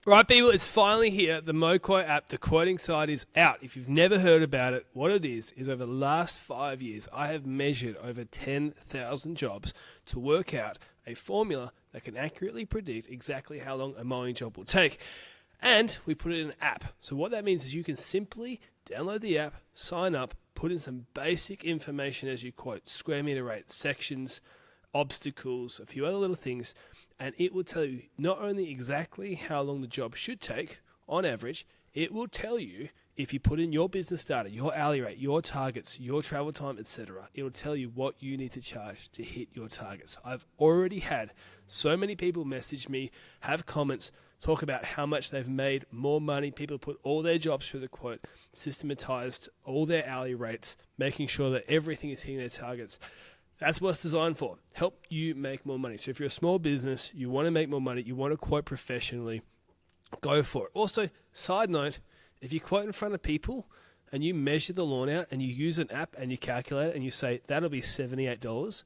Right, people, it's finally here. The MoQuote app, the quoting site is out. If you've never heard about it, what it is over the last 5 years, I have measured over 10,000 jobs to work out a formula that can accurately predict exactly how long a mowing job will take. And we put it in an app. So what that means is you can simply download the app, sign up, put in some basic information as you quote, square meter rate, sections, obstacles, a few other little things, and it will tell you not only exactly how long the job should take on average, it will tell you if you put in your business data, your hourly rate, your targets, your travel time, etc. It will tell you what you need to charge to hit your targets. I've already had so many people message me, have comments, talk about how much they've made more money. People put all their jobs through the quote, systematized all their hourly rates, making sure that everything is hitting their targets. That's what it's designed for. Help you make more money. So if you're a small business, you want to make more money, you want to quote professionally, go for it. Also, side note, if you quote in front of people and you measure the lawn out and you use an app and you calculate it and you say, that'll be $78,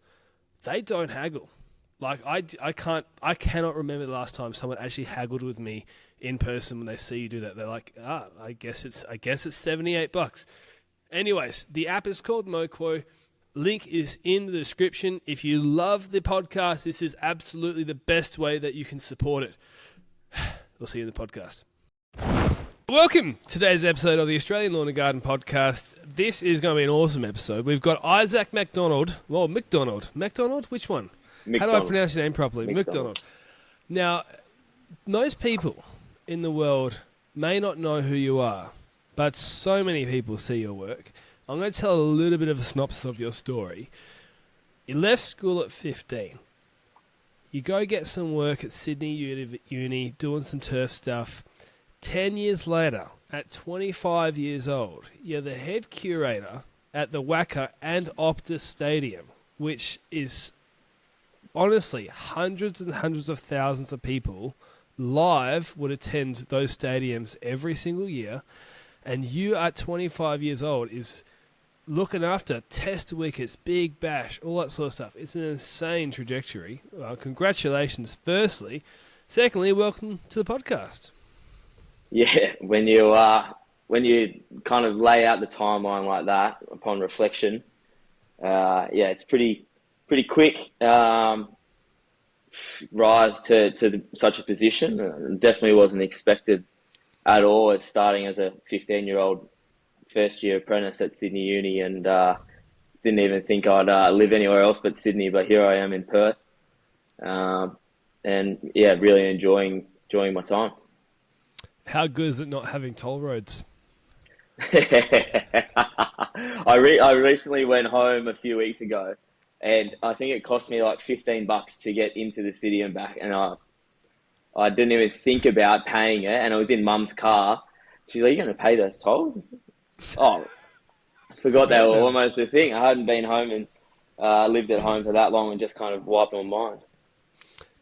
they don't haggle. Like I cannot remember the last time someone actually haggled with me in person when they see you do that. They're like, I guess it's $78. Anyways, the app is called MoQuote. Link is in the description. If you love the podcast, this is absolutely the best way that you can support it. We'll see you in the podcast. Welcome to today's episode of the Australian Lawn and Garden Podcast. This is going to be an awesome episode. We've got Isaac McDonald. Well, McDonald. McDonald? Which one? McDonald. How do I pronounce your name properly? McDonald. Now, most people in the world may not know who you are, but so many people see your work. I'm going to tell a little bit of a synopsis of your story. You left school at 15. You go get some work at Sydney Uni, doing some turf stuff. 10 years later, at 25 years old, you're the head curator at the Wacker and Optus Stadium, which is honestly hundreds and hundreds of thousands of people live would attend those stadiums every single year. And you at 25 years old is looking after test wickets, big bash, all that sort of stuff. It's an insane trajectory. Congratulations, firstly. Secondly, welcome to the podcast. Yeah, when you kind of lay out the timeline like that upon reflection, it's pretty quick rise to such a position. Definitely wasn't expected at all as starting as a 15-year-old first year apprentice at Sydney Uni, and didn't even think I'd live anywhere else but Sydney, but here I am in Perth, and really enjoying my time. How good is it not having toll roads? I recently went home a few weeks ago, and I think it cost me like $15 to get into the city and back, and I didn't even think about paying it, and I was in Mum's car. She's like, "Are you going to pay those tolls?" Oh, I forgot they were almost a thing. I hadn't been home and lived at home for that long and just kind of wiped my mind.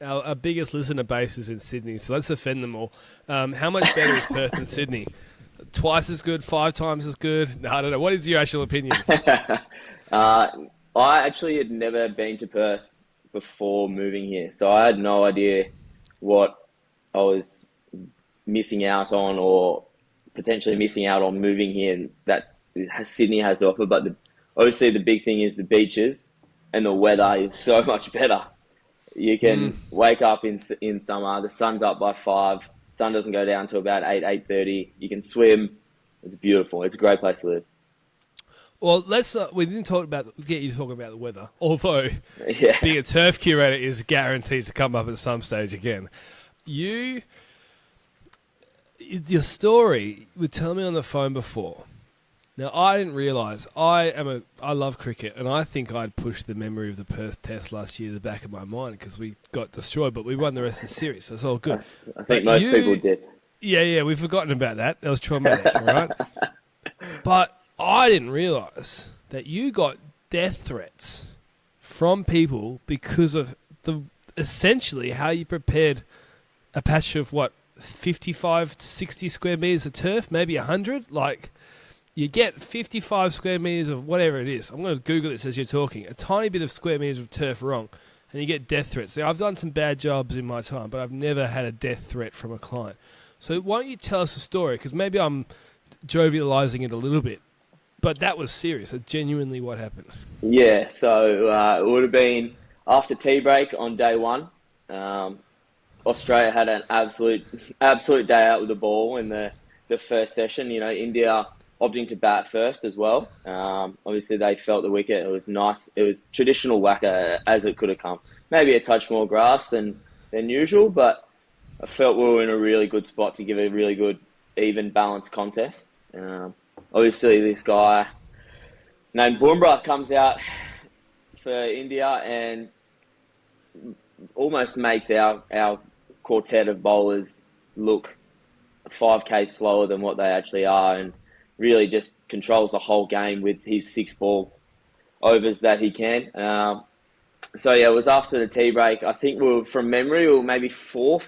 Our biggest listener base is in Sydney, so let's offend them all. How much better is Perth than Sydney? Twice as good, 5 times as good? No, I don't know. What is your actual opinion? I actually had never been to Perth before moving here, so I had no idea what I was missing out on or potentially missing out on moving here that Sydney has to offer. But obviously the big thing is the beaches, and the weather is so much better. You can wake up in summer, the sun's up by 5, sun doesn't go down to about 8:30. You can swim. It's beautiful. It's a great place to live. Well, we didn't get you talking about the weather, although being a turf curator is guaranteed to come up at some stage again. Your story would tell me on the phone before. Now, I didn't realise I love cricket, and I think I'd pushed the memory of the Perth Test last year to the back of my mind because we got destroyed, but we won the rest of the series, so it's all good. I think most people did. Yeah, we've forgotten about that. That was traumatic, all right? But I didn't realise that you got death threats from people because of essentially how you prepared a patch of, 55, 60 square metres of turf, maybe 100? Like, you get 55 square metres of whatever it is. I'm going to Google this as you're talking. A tiny bit of square metres of turf wrong, and you get death threats. Now, I've done some bad jobs in my time, but I've never had a death threat from a client. So why don't you tell us a story? Because maybe I'm jovializing it a little bit, but that was serious. That's genuinely what happened. Yeah, so it would have been after tea break on day one. Um, Australia had an absolute day out with the ball in the first session. You know, India opting to bat first as well. Obviously, they felt the wicket. It was nice. It was traditional whacker as it could have come. Maybe a touch more grass than usual, but I felt we were in a really good spot to give a really good, even, balanced contest. Obviously, this guy named Bumrah comes out for India and almost makes our quartet of bowlers look 5k slower than what they actually are, and really just controls the whole game with his 6 ball overs that he can. So yeah, it was after the tea break. I think from memory, we were maybe four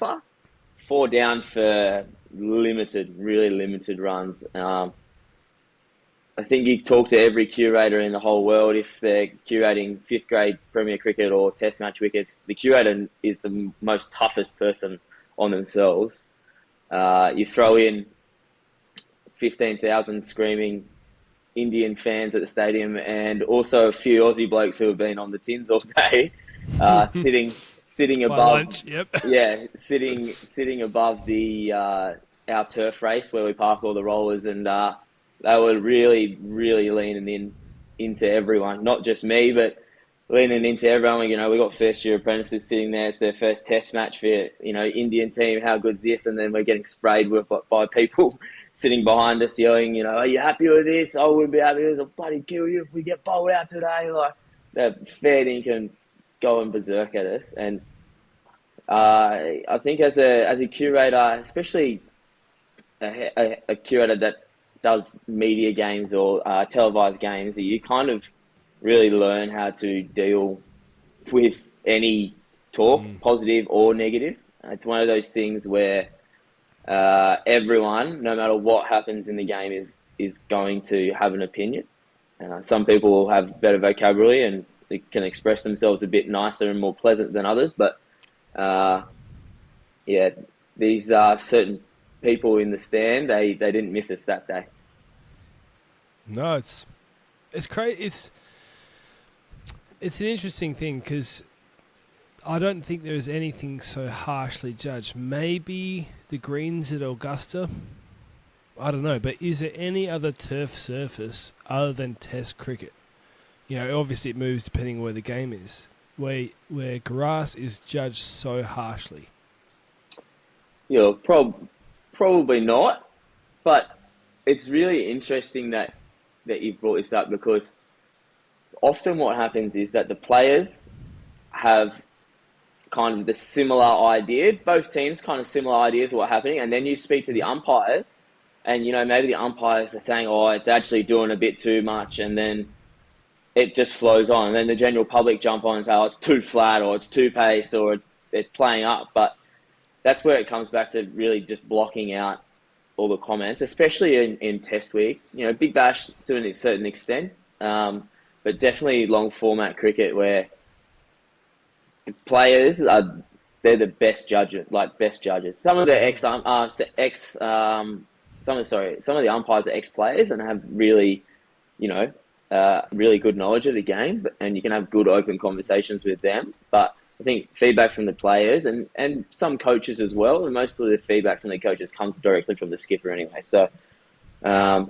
down for really limited runs. I think you talk to every curator in the whole world, if they're curating 5th grade Premier Cricket or Test match wickets, the curator is the most toughest person on themselves. You throw in 15,000 screaming Indian fans at the stadium, and also a few Aussie blokes who have been on the tins all day, sitting By above, lunch, yep. yeah, sitting above the our turf race where we park all the rollers, and they were really leaning into everyone, not just me, but leaning into everyone. You know, we got first year apprentices sitting there. It's their first Test match for, you know, Indian team. How good's this? And then we're getting sprayed with by people sitting behind us yelling, you know, are you happy with this? I wouldn't be happy with this. I'll bloody kill you if we get bowled out today. Like, they're fair dinkum going berserk at us. And I think as a curator, especially a curator that does media games or televised games, that you kind of really learn how to deal with any talk, positive or negative. It's one of those things where everyone, no matter what happens in the game, is going to have an opinion. Some people will have better vocabulary and they can express themselves a bit nicer and more pleasant than others, but yeah, these certain people in the stand, they didn't miss us that day. No, it's crazy. It's an interesting thing because I don't think there is anything so harshly judged. Maybe the greens at Augusta, I don't know, but is there any other turf surface other than Test cricket? You know, obviously it moves depending on where the game is, where grass is judged so harshly. Yeah, probably not, but it's really interesting that you've brought this up, because often what happens is that the players have kind of the similar idea, both teams kind of similar ideas of what's happening, and then you speak to the umpires, and, you know, maybe the umpires are saying, oh, it's actually doing a bit too much, and then it just flows on, and then the general public jump on and say, oh, it's too flat, or it's too paced, or it's playing up. But that's where it comes back to really just blocking out all the comments, especially in Test week. You know, Big Bash to a certain extent, but definitely long format cricket where the players they're the best judges. Some of the some of the umpires are ex-players and have really, you know, really good knowledge of the game, and you can have good open conversations with them. But I think feedback from the players and some coaches as well, and most of the feedback from the coaches comes directly from the skipper anyway. So, yeah,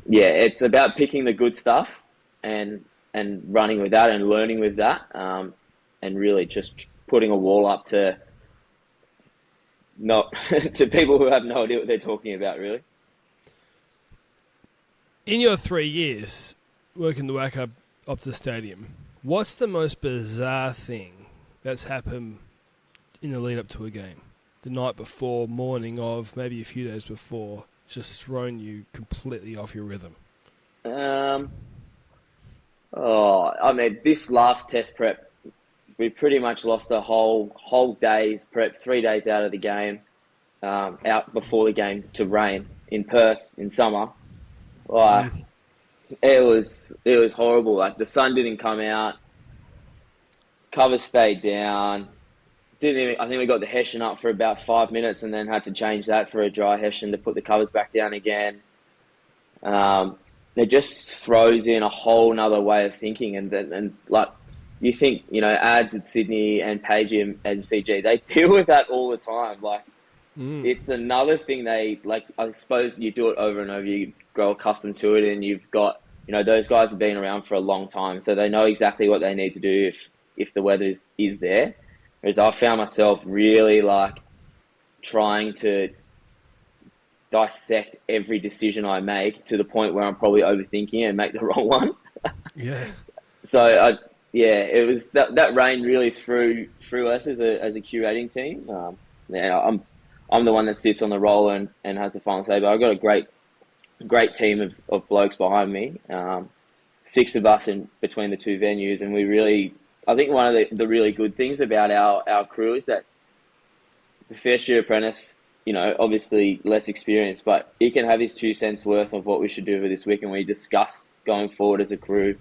it's about picking the good stuff and running with that and learning with that, and really just putting a wall up to to people who have no idea what they're talking about, really. In your 3 years working the whack up to the stadium, what's the most bizarre thing that's happened in the lead up to a game? The night before, morning of, maybe a few days before, just thrown you completely off your rhythm? I mean, this last Test prep, we pretty much lost the whole day's prep, 3 days out of the game, out before the game to rain in Perth in summer. Like, it was horrible. Like, the sun didn't come out, cover stayed down, didn't even, I think we got the hessian up for about 5 minutes and then had to change that for a dry hessian to put the covers back down again. It just throws in a whole nother way of thinking, and like you think, ads at Sydney and Page and MCG, they deal with that all the time. Like it's another thing they like. I suppose you do it over and over, you grow accustomed to it, and you've got those guys have been around for a long time, so they know exactly what they need to do if the weather is there. Whereas I found myself really like trying to dissect every decision I make to the point where I'm probably overthinking it and make the wrong one. Yeah. So it was that rain really threw us as a curating team. I'm the one that sits on the roll and has the final say, but I've got a great team of blokes behind me. 6 of us in between the 2 venues, and we really, I think one of the really good things about our crew is that the first year apprentice, obviously less experience, but he can have his 2 cents worth of what we should do for this week, and we discuss going forward as a crew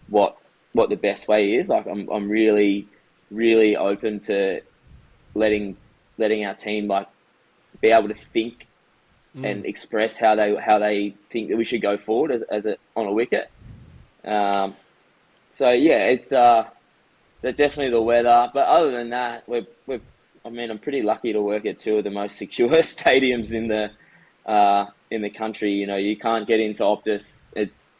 what the best way is. Like I'm really, really open to letting our team like be able to think and express how they think that we should go forward on a wicket. So yeah, it's definitely the weather, but other than that, I'm pretty lucky to work at 2 of the most secure stadiums in the country. You can't get into Optus. It's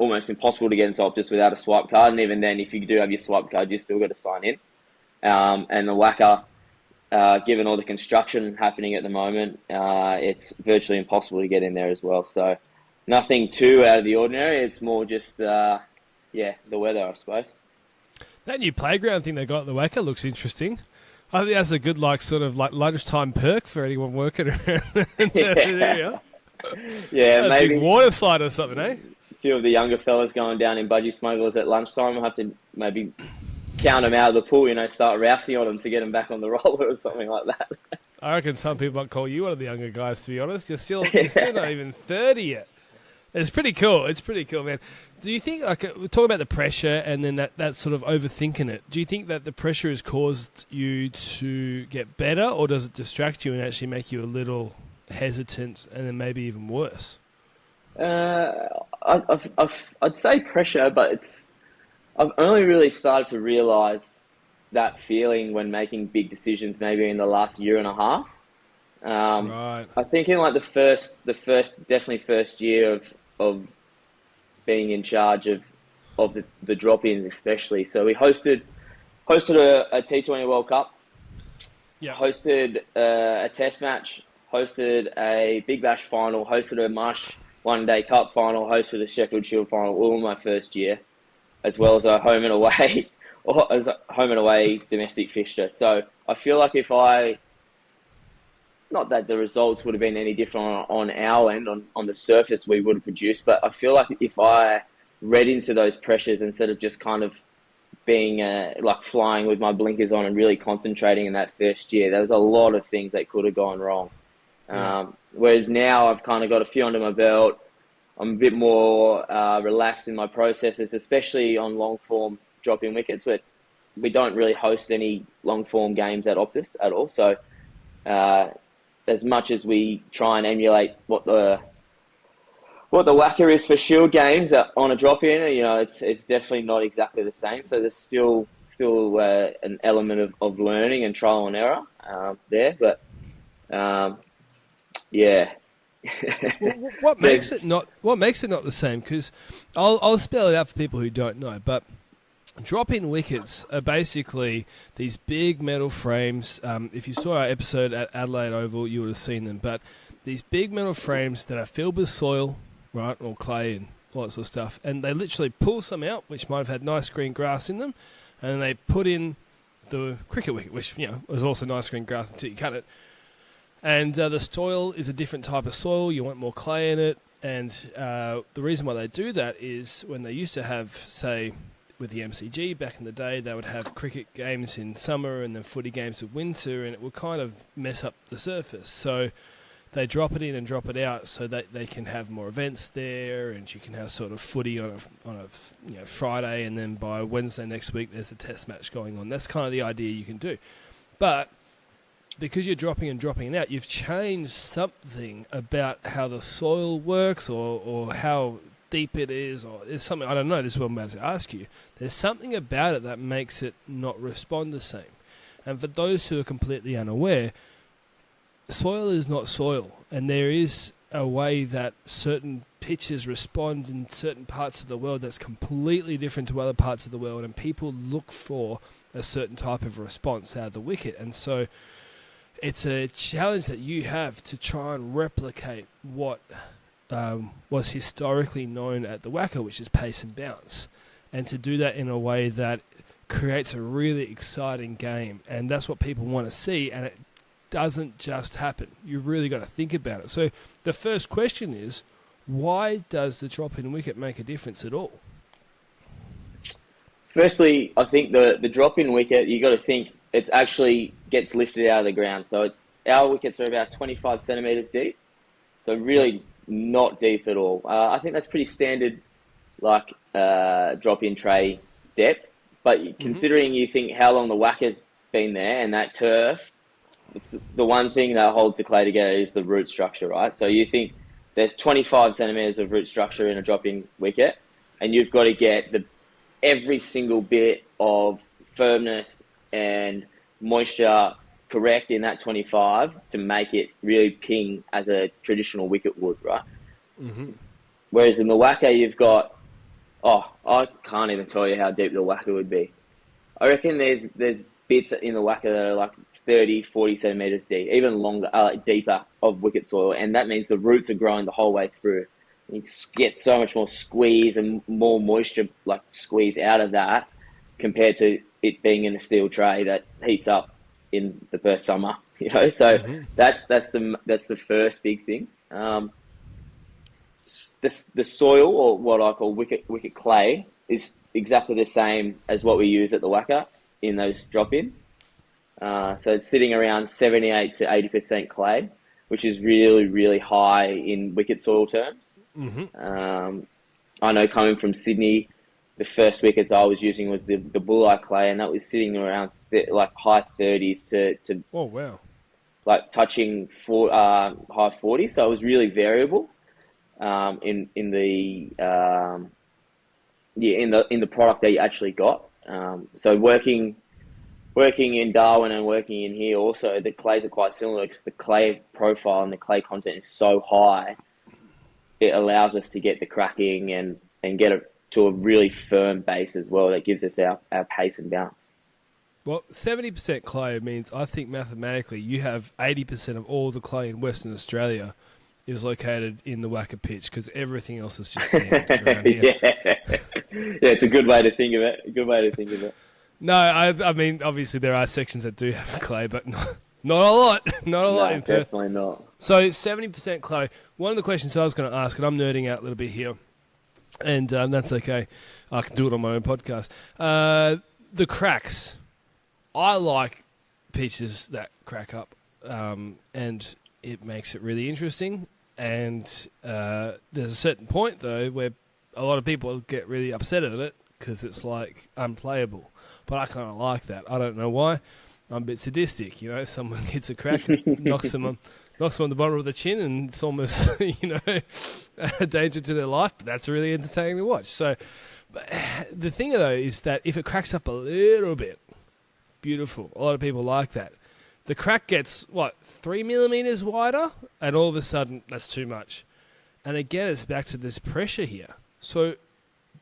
almost impossible to get into Optus without a swipe card, and even then, if you do have your swipe card, you still got to sign in. And the WACA, given all the construction happening at the moment, it's virtually impossible to get in there as well. So nothing too out of the ordinary. It's more just the weather, I suppose. That new playground thing they got at the WACA looks interesting. I think that's a good sort of lunchtime perk for anyone working around that area. Yeah, maybe a big water slide or something, eh? A few of the younger fellas going down in budgie smugglers at lunchtime. We'll have to maybe count them out of the pool, start rousing on them to get them back on the roller or something like that. I reckon some people might call you one of the younger guys, to be honest. You're still not even 30 yet. It's pretty cool. It's pretty cool, man. Do you think, we're talking about the pressure and then that sort of overthinking it. Do you think that the pressure has caused you to get better, or does it distract you and actually make you a little hesitant and then maybe even worse? I'd say pressure, but I've only really started to realise that feeling when making big decisions maybe in the last year and a half. Right. I think in like definitely first year of being in charge of the drop-ins especially. So we hosted a T20 World Cup, hosted a test match, hosted a Big Bash final, hosted a Marsh One Day Cup final, hosted a Sheffield Shield final, all in my first year, as well as a home and away domestic fixture. So I feel like not that the results would have been any different on our end, on the surface we would have produced, but I feel like if I read into those pressures instead of just kind of being like flying with my blinkers on and really concentrating in that first year, there was a lot of things that could have gone wrong. Whereas now I've kind of got a few under my belt. I'm a bit more relaxed in my processes, especially on long form dropping wickets, but we don't really host any long form games at Optus at all. So as much as we try and emulate what the whacker is for Shield games on a drop in, it's definitely not exactly the same. So there's still an element of learning and trial and error there, but yeah. What makes it not the same? Because I'll spell it out for people who don't know, but drop-in wickets are basically these big metal frames. If you saw our episode at Adelaide Oval, you would have seen them. But these big metal frames that are filled with soil, right, or clay and all that sort of stuff, and they literally pull some out, which might have had nice green grass in them, and they put in the cricket wicket, which was also nice green grass until you cut it. And the soil is a different type of soil. You want more clay in it. And the reason why they do that is when they used to have, say, with the MCG back in the day, they would have cricket games in summer and then footy games in winter, and it would kind of mess up the surface. So they drop it in and drop it out so that they can have more events there, and you can have sort of footy on a Friday, and then by Wednesday next week there's a test match going on. That's kind of the idea you can do. But because you're dropping and dropping out, you've changed something about how the soil works or how deep it is, or there's something, I don't know, this is what I'm about to ask you. There's something about it that makes it not respond the same. And for those who are completely unaware, soil is not soil, and there is a way that certain pitches respond in certain parts of the world that's completely different to other parts of the world, and people look for a certain type of response out of the wicket. And so it's a challenge that you have to try and replicate what was historically known at the Wacker, which is pace and bounce, and to do that in a way that creates a really exciting game. And that's what people want to see, and it doesn't just happen. You've really got to think about it. So the first question is, why does the drop in wicket make a difference at all? Firstly, I think the drop in wicket, you got to think it actually gets lifted out of the ground. So our wickets are about 25 centimeters deep, so really not deep at all. I think that's pretty standard, like drop in tray depth. But considering you think how long the whacker's been there and that turf, it's the one thing that holds the clay together is the root structure, right? So you think there's 25 centimeters of root structure in a drop-in wicket, and you've got to get every single bit of firmness and moisture correct in that 25 to make it really ping as a traditional wicket would, right? Mm-hmm. Whereas in the whacker, you've got, I can't even tell you how deep the whacker would be. I reckon there's bits in the whacker that are like 30, 40 centimeters deep, even longer, deeper of wicket soil, and that means the roots are growing the whole way through. You get so much more squeeze and more moisture, like squeeze out of that, compared to it being in a steel tray that heats up in the first summer. You know, so that's the first big thing. The soil, or what I call wicket clay, is exactly the same as what we use at the Wacker in those drop-ins. So it's sitting around 78 to 80% clay, which is really, really high in wicket soil terms. I know coming from Sydney, the first wickets I was using was the bulleye clay, and that was sitting around like high 30s to oh wow, like touching high 40s. So it was really variable in the product that you actually got. So working in Darwin and working in here also, the clays are quite similar because the clay profile and the clay content is so high. It allows us to get the cracking and get it to a really firm base as well that gives us our pace and bounce. Well, 70% clay means, I think mathematically, you have 80% of all the clay in Western Australia is located in the Wacker pitch, because everything else is just sand around here. Yeah, it's a good way to think of it. No, I mean, obviously there are sections that do have clay, but not a lot. Not a lot in Perth. Definitely not. So 70% clay. One of the questions I was going to ask, and I'm nerding out a little bit here, and that's okay. I can do it on my own podcast. The cracks. I like pitches that crack up, and it makes it really interesting. And there's a certain point, though, where a lot of people get really upset at it because it's like unplayable. But I kind of like that. I don't know why. I'm a bit sadistic, you know. Someone hits a crack and knocks them on the bottom of the chin, and it's almost, a danger to their life. But that's really entertaining to watch. So the thing, though, is that if it cracks up a little bit, beautiful. A lot of people like that. The crack gets, 3 millimeters wider, and all of a sudden, that's too much. And again, it's back to this pressure here. So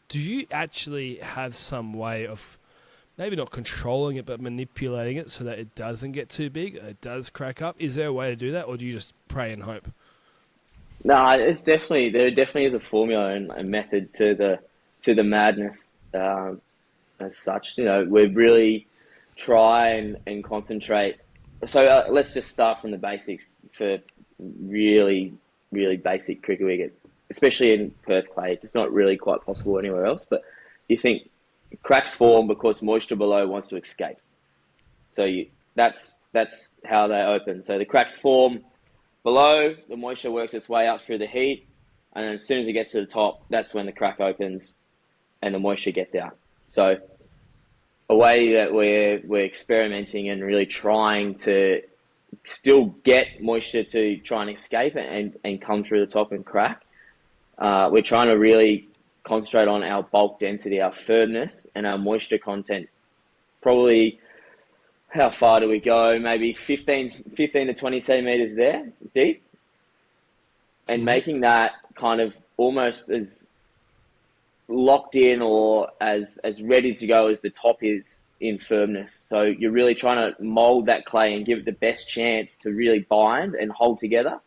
do you actually have some way of maybe not controlling it, but manipulating it so that it doesn't get too big, it does crack up? Is there a way to do that, or do you just pray and hope? No, there definitely is a formula and a method to the madness as such. You know, we really try and concentrate. So let's just start from the basics for really, really basic cricket wicket, especially in Perth clay. It's not really quite possible anywhere else, but you think cracks form because moisture below wants to escape. So that's how they open. So the cracks form below, the moisture works its way up through the heat, and then as soon as it gets to the top, that's when the crack opens and the moisture gets out. So a way that we're experimenting and really trying to still get moisture to try and escape and come through the top and crack. We're trying to really concentrate on our bulk density, our firmness, and our moisture content. Probably, how far do we go? Maybe 15 to 20 centimeters there deep, and making that kind of almost as locked in or as ready to go as the top is in firmness. So you're really trying to mold that clay and give it the best chance to really bind and hold together,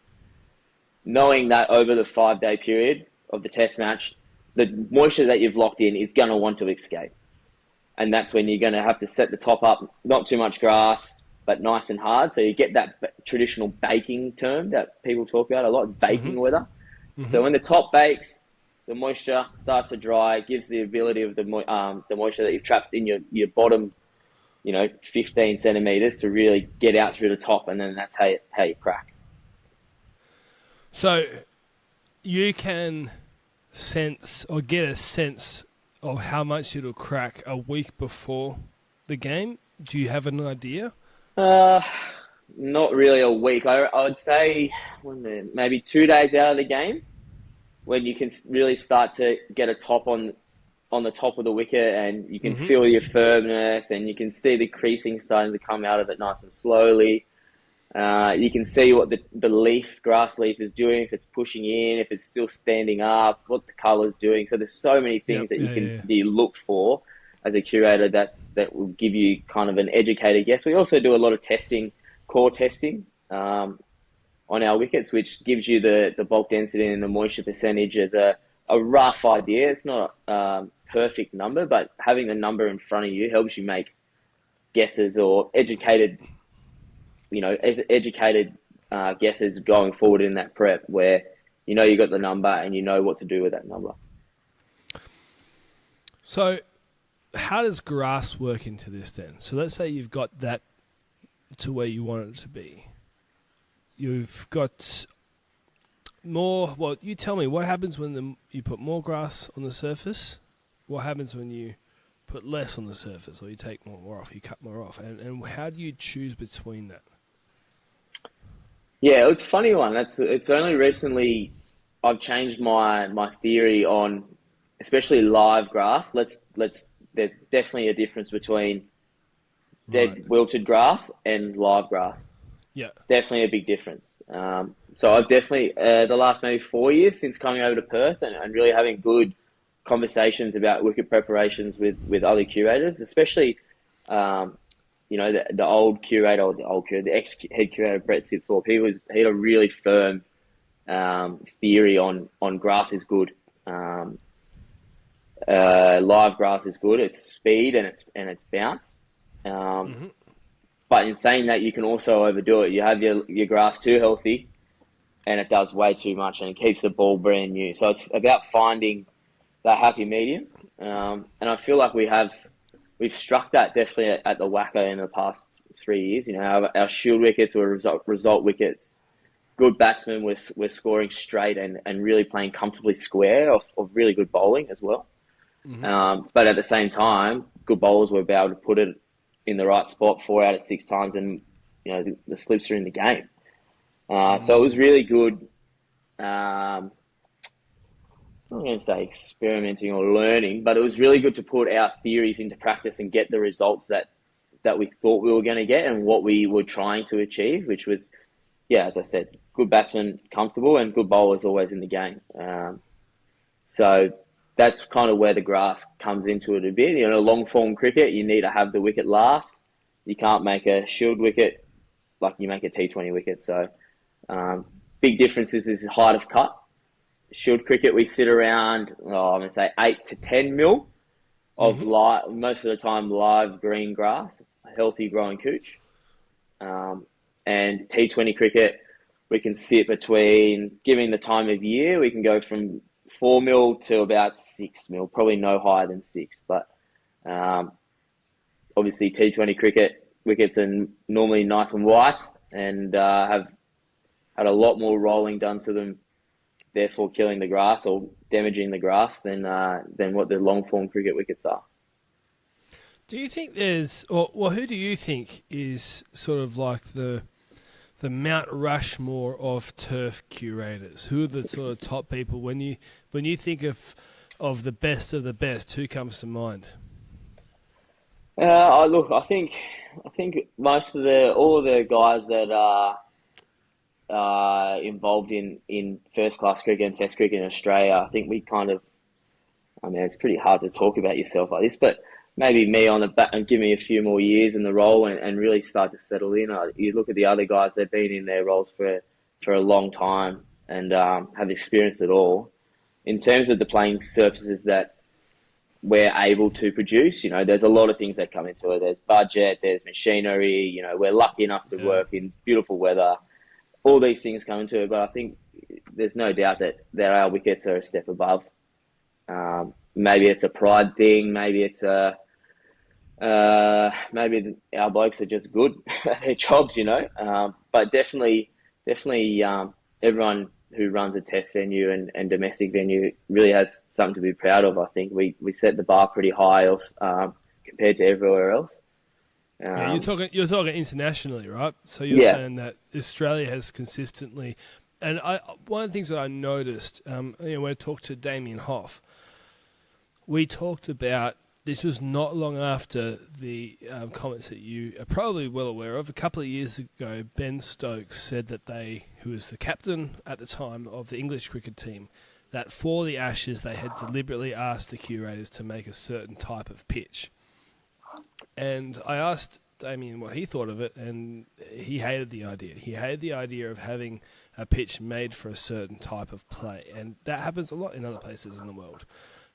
knowing that over the 5-day period of the test match, the moisture that you've locked in is going to want to escape. And that's when you're going to have to set the top up, not too much grass, but nice and hard. So you get that traditional baking term that people talk about a lot, baking weather. So when the top bakes, the moisture starts to dry. It gives the ability of the moisture that you've trapped in your bottom, 15 centimeters to really get out through the top, and then that's how you crack. So you can sense or get a sense of how much it'll crack a week before the game. Do you have an idea? Not really a week. I would say maybe 2 days out of the game, when you can really start to get a top on the top of the wicket, and you can feel your firmness, and you can see the creasing starting to come out of it nice and slowly. You can see what the grass leaf is doing, if it's pushing in, if it's still standing up, what the colour's doing. So there's so many things that you look for as a curator that will give you kind of an educated guess. We also do a lot of testing, core testing, on our wickets, which gives you the bulk density and the moisture percentage as a rough idea. It's not a perfect number, but having the number in front of you helps you make guesses or educated guesses going forward in that prep, where you got the number and you know what to do with that number. So how does grass work into this then? So let's say you've got that to where you want it to be. You've got more. Well, you tell me, what happens when you put more grass on the surface? What happens when you put less on the surface, or you take more off, you cut more off? And how do you choose between that? Yeah, it's a funny one. It's only recently I've changed my theory on, especially live grass. There's definitely a difference between dead wilted grass and live grass. Yeah, definitely a big difference. So I've definitely the last maybe 4 years since coming over to Perth and really having good conversations about wicket preparations with other curators, especially the old curator, or the ex head curator Brett Sipthorpe. He had a really firm theory on grass is good. Live grass is good. It's speed and it's bounce. But in saying that, you can also overdo it. You have your grass too healthy, and it does way too much, and it keeps the ball brand new. So it's about finding that happy medium. And I feel like we've struck that definitely at the Wacker in the past 3 years. Our shield wickets were result wickets. Good batsmen we're scoring straight and really playing comfortably square of really good bowling as well. But at the same time, good bowlers were able to put it in the right spot 4 out of 6 times, and the slips are in the game. So it was really good. I'm not going to say experimenting or learning, but it was really good to put our theories into practice and get the results that we thought we were going to get and what we were trying to achieve, which was, as I said, good batsmen comfortable and good bowlers always in the game. So that's kind of where the grass comes into it a bit. Long form cricket, you need to have the wicket last. You can't make a shield wicket like you make a T20 wicket. So big differences is height of cut. Shield cricket, we sit around, I'm going to say 8 to 10 mil of most of the time live green grass, a healthy growing cooch. And T20 cricket, we can sit between, given the time of year, we can go from 4 mil to about 6 mil, probably no higher than 6. But obviously T20 cricket wickets are normally nice and white and have had a lot more rolling done to them, therefore killing the grass or damaging the grass than what the long form cricket wickets are. Do you think there's, or well, who do you think is sort of like the Mount Rushmore of turf curators? Who are the sort of top people when you think of the best? Who comes to mind? Look, I think most of the all of the guys that are involved in first class cricket and Test cricket in Australia, I think we kind of, I mean, it's pretty hard to talk about yourself like this, but maybe me on the back and give me a few more years in the role and really start to settle in. You look at the other guys; they've been in their roles for a long time and have experienced it all. In terms of the playing surfaces that we're able to produce, there's a lot of things that come into it. There's budget, there's machinery. We're lucky enough to Yeah. work in beautiful weather. All these things come into it, but I think there's no doubt that our wickets are a step above. Maybe it's a pride thing. Maybe our blokes are just good at their jobs, But definitely, everyone who runs a test venue and domestic venue really has something to be proud of. I think we set the bar pretty high, compared to everywhere else. Yeah, you're talking internationally, right? So you're Yeah, saying that Australia has consistently, and one of the things that I noticed, when I talked to Damien Hoff, we talked about this was not long after the comments that you are probably well aware of. A couple of years ago, Ben Stokes said that who was the captain at the time of the English cricket team, that for the Ashes they had deliberately asked the curators to make a certain type of pitch. And I asked Damien what he thought of it, and he hated the idea. He hated the idea of having a pitch made for a certain type of play, and that happens a lot in other places in the world.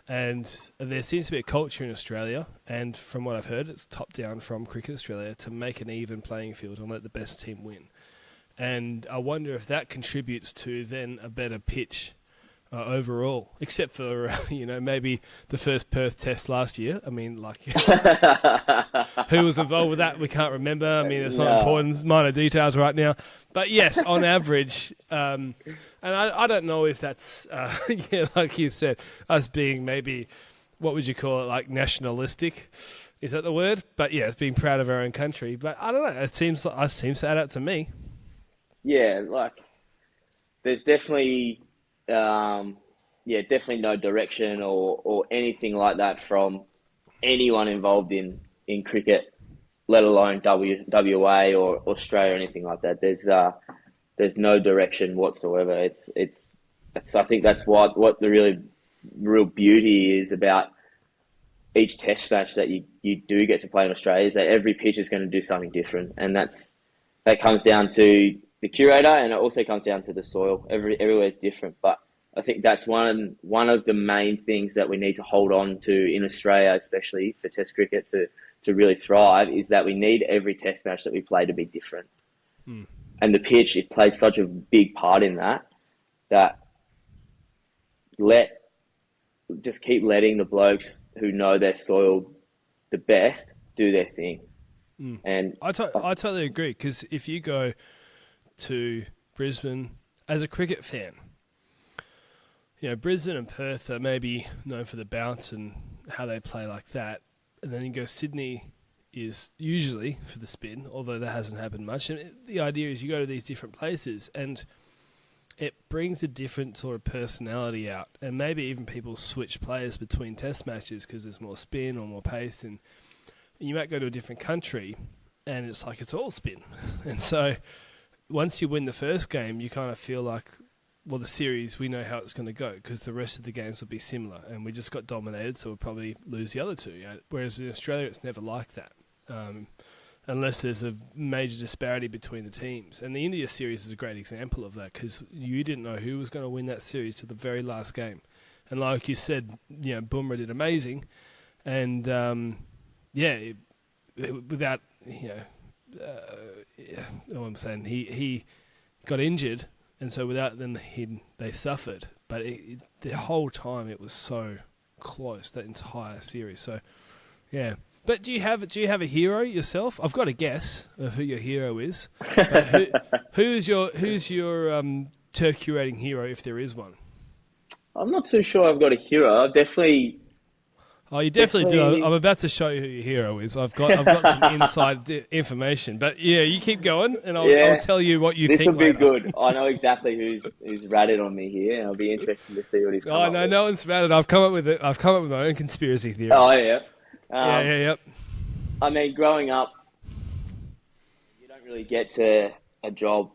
And there seems to be a culture in Australia, and from what I've heard, it's top down from Cricket Australia to make an even playing field and let the best team win. And I wonder if that contributes to then a better pitch overall, except for maybe the first Perth Test last year. I mean, like who was involved with that? We can't remember. I mean, it's not important, minor details right now. But yes, on average, and I don't know if that's like you said, us being maybe what would you call it, like nationalistic? Is that the word? But yeah, it's being proud of our own country. But I don't know. It seems to add up to me. yeah. Like there's definitely. Definitely no direction or anything like that from anyone involved in cricket, let alone WA or Australia or anything like that. There's no direction whatsoever. It's I think that's what the really real beauty is about each test match that you do get to play in Australia, is that every pitch is going to do something different, and that comes down to the curator, and it also comes down to the soil. Everywhere is different, but I think that's one of the main things that we need to hold on to in Australia, especially for Test cricket to really thrive, is that we need every Test match that we play to be different. And the pitch, it plays such a big part in that just keep letting the blokes who know their soil the best do their thing. And I totally agree, because if you go to Brisbane as a cricket fan, Brisbane and Perth are maybe known for the bounce and how they play like that. And then you go Sydney is usually for the spin, although that hasn't happened much. And the idea is you go to these different places and it brings a different sort of personality out. And maybe even people switch players between test matches because there's more spin or more pace. And you might go to a different country and it's like it's all spin. And so once you win the first game, you kind of feel like, well, the series, we know how it's going to go because the rest of the games will be similar, and we just got dominated, so we'll probably lose the other two. Whereas in Australia, it's never like that, unless there's a major disparity between the teams. And the India series is a great example of that, because you didn't know who was going to win that series to the very last game. And like you said, Bumrah did amazing, and without all I'm saying, he got injured. And so without them, they suffered. But the whole time it was so close, that entire series. So, yeah. But do you have a hero yourself? I've got a guess of who your hero is. But who's your turf curating hero, if there is one? I'm not too sure I've got a hero. I've definitely Oh, you definitely do. I'm about to show you who your hero is. I've got some inside information, but yeah, you keep going, and I'll Yeah, tell you what you this will think be later. good. I know exactly who's ratted on me here, and I'll be interested to see what he's come Oh up no, with. no one's mad at it. I've come up with it. I've come up with my own conspiracy theory. Oh yeah. Yeah, Um, yeah, yep. I mean, growing up, you don't really get to a job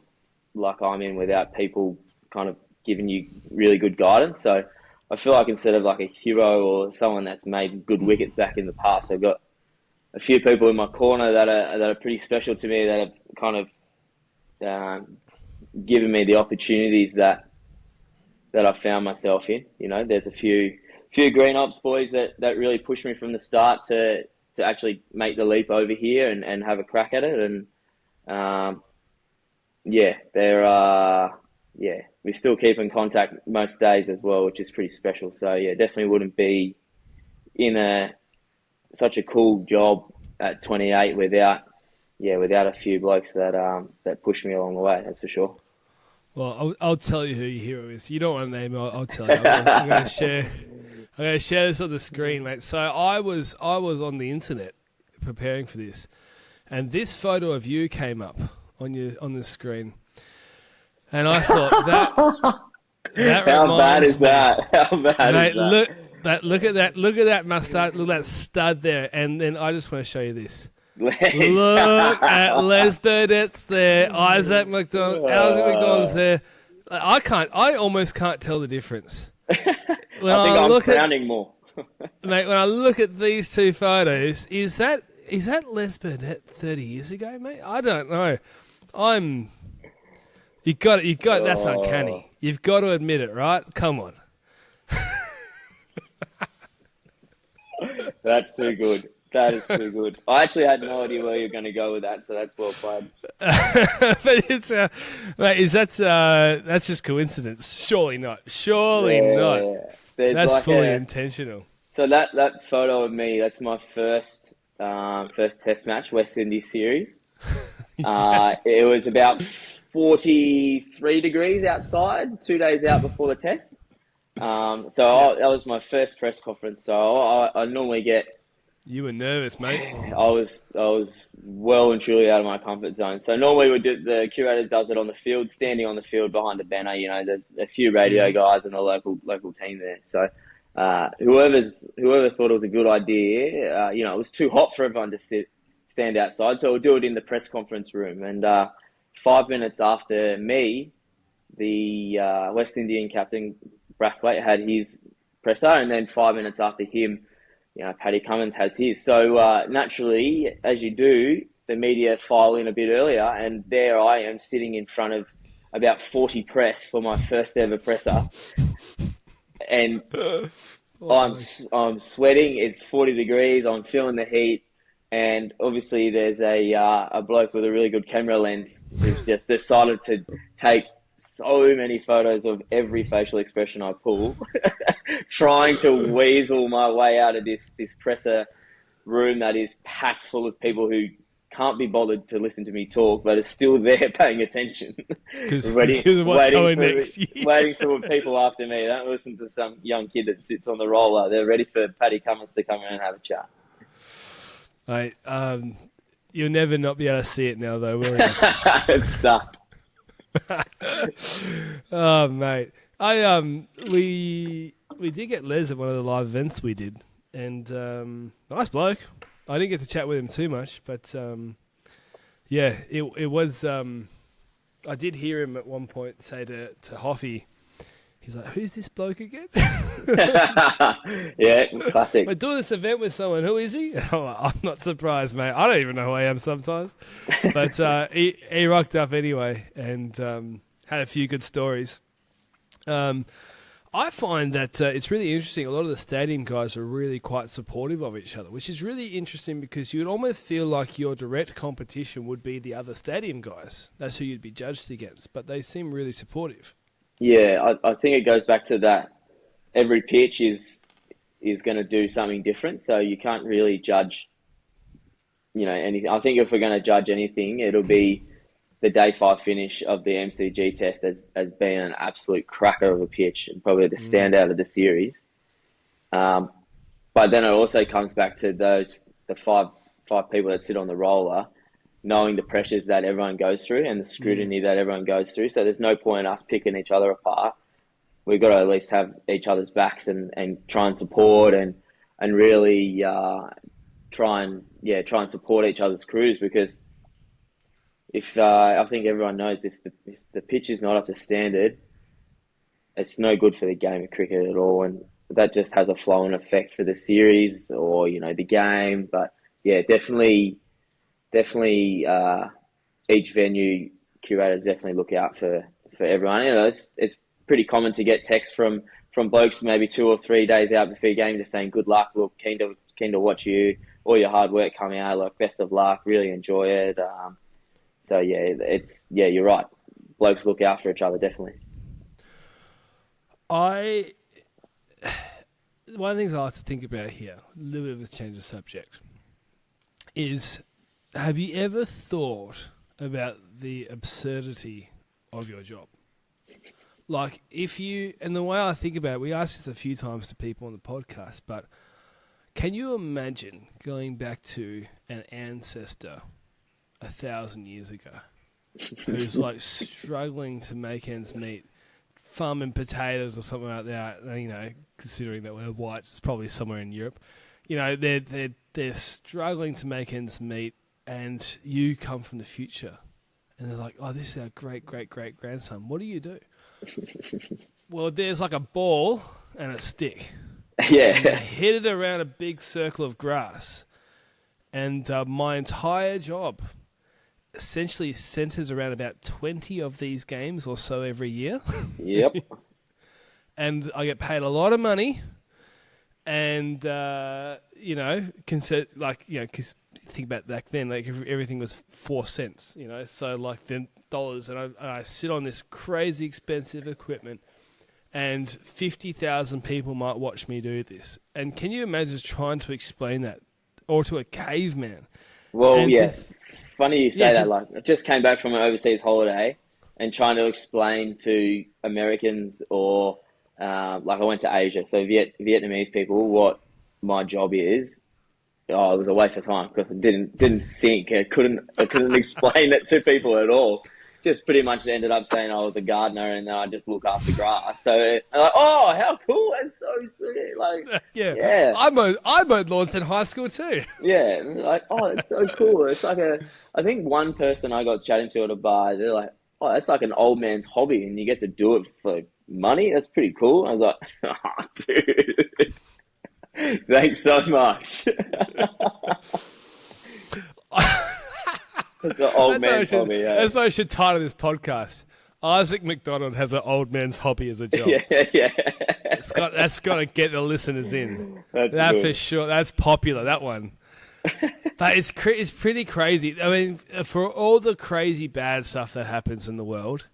like I'm in without people kind of giving you really good guidance. So I feel like instead of like a hero or someone that's made good wickets back in the past, I've got a few people in my corner that are pretty special to me that have kind of given me the opportunities that I found myself in. You know, there's a few green ops boys that really pushed me from the start to actually make the leap over here and have a crack at it. And yeah, we still keep in contact most days as well, which is pretty special. So yeah, definitely wouldn't be in such a cool job at 28 without a few blokes that pushed me along the way. That's for sure. Well, I'll tell you who your hero is. You don't want to name him. I'll tell you. I'm going to share. I'm going to share this on the screen, mate. So I was on the internet preparing for this, and this photo of you came up on the screen, and I thought that How bad reminds is me, that? How bad mate. is that? Look at that mustache. Look at that stud there, and then I just want to show you this. Les. Look at Les Burdett's there. Isaac McDonald's there. I almost can't tell the difference. I think I'm frowning more. Mate, when I look at these two photos, is that Les Burdett 30 years ago, mate? I don't know. That's uncanny. You've got to admit it, right? Come on. That's too good. That is too good. I actually had no idea where you're going to go with that, so that's well played. But it's mate, that's just coincidence? Surely not. Surely not. That's like fully intentional. So that photo of me, that's my first Test match, West Indies series. It was about 43 degrees outside, 2 days out before the Test. That was my first press conference. So I normally get. You were nervous, mate. I was well and truly out of my comfort zone. So normally the curator does it on the field, standing on the field behind a banner. You know, there's a few radio guys and the local team there. So whoever thought it was a good idea, it was too hot for everyone to stand outside. So we'll do it in the press conference room. And 5 minutes after me, the West Indian captain Brathwaite had his presser, and then 5 minutes after him, Paddy Cummins has his. So naturally, as you do, the media file in a bit earlier, and there I am sitting in front of about 40 press for my first ever presser, and I'm sweating. It's 40 degrees. I'm feeling the heat, and obviously there's a bloke with a really good camera lens who's just decided to take so many photos of every facial expression I pull, trying to weasel my way out of this presser room that is packed full of people who can't be bothered to listen to me talk, but are still there paying attention. Because what's going next? Waiting for people after me. They don't listen to some young kid that sits on the roller. They're ready for Paddy Cummins to come in and have a chat. Mate, you'll never not be able to see it now, though, will you? It's stuck. Oh, mate. We did get Les at one of the live events we did, and nice bloke. I didn't get to chat with him too much, but yeah, it was. I did hear him at one point say to Hoffy, he's like, "Who's this bloke again?" Yeah, classic. We're doing this event with someone. Who is he? I'm not surprised, mate. I don't even know who I am sometimes, but he rocked up anyway and had a few good stories. I find that it's really interesting. A lot of the stadium guys are really quite supportive of each other, which is really interesting because you'd almost feel like your direct competition would be the other stadium guys. That's who you'd be judged against, but they seem really supportive. Yeah, I think it goes back to that. Every pitch is going to do something different, so you can't really judge, anything. I think if we're going to judge anything, it'll be the day 5 finish of the MCG test has been an absolute cracker of a pitch and probably the standout of the series. But then it also comes back to the five people that sit on the roller, knowing the pressures that everyone goes through and the scrutiny that everyone goes through. So there's no point in us picking each other apart. We've got to at least have each other's backs and try and support and really try and support each other's crews, because if I think everyone knows if the pitch is not up to standard, it's no good for the game of cricket at all, and that just has a flow-on effect for the series or the game. But yeah, definitely, each venue curators definitely look out for everyone. It's pretty common to get texts from blokes maybe 2 or 3 days out before your game, just saying good luck, look, keen to watch you, all your hard work coming out, like best of luck, really enjoy it. So yeah, you're right. Blokes look out for each other, definitely. One of the things I like to think about here, a little bit of a change of subject, is have you ever thought about the absurdity of your job? Like and the way I think about it, we asked this a few times to people on the podcast, but can you imagine going back to an ancestor 1,000 years ago who's like struggling to make ends meet, farming potatoes or something like that, considering that we're white, it's probably somewhere in Europe. They're struggling to make ends meet, and you come from the future, and they're like, "Oh, this is our great great great grandson. What do you do?" Well, there's like a ball and a stick. Yeah. And you hit it around a big circle of grass, and my entire job essentially centers around about 20 of these games or so every year. Yep. And I get paid a lot of money, and because think about back then, like everything was 4 cents, so like then dollars, and I sit on this crazy expensive equipment, and 50,000 people might watch me do this. And can you imagine just trying to explain that, or to a caveman? Well, and yeah. Funny you say that. Like, I just came back from an overseas holiday, and trying to explain to Americans or like I went to Asia, so Vietnamese people, what my job is. Oh, it was a waste of time because it didn't sink. I couldn't explain it to people at all. Just pretty much ended up saying I was a gardener and I just look after grass. So I'm like, oh, how cool! That's so sweet. Like, yeah. I mowed lawns in high school too. Yeah, and like, oh, it's so cool. It's like I think one person I got chatting to at a bar, they're like, oh, that's like an old man's hobby and you get to do it for money. That's pretty cool. I was like, oh, dude, thanks so much. It's an old man's hobby, yeah. That's what I should title this podcast. Isaac McDonald has an old man's hobby as a job. Yeah. That's got to get the listeners in. That's for sure. That's popular, that one. But it's pretty crazy. I mean, for all the crazy bad stuff that happens in the world,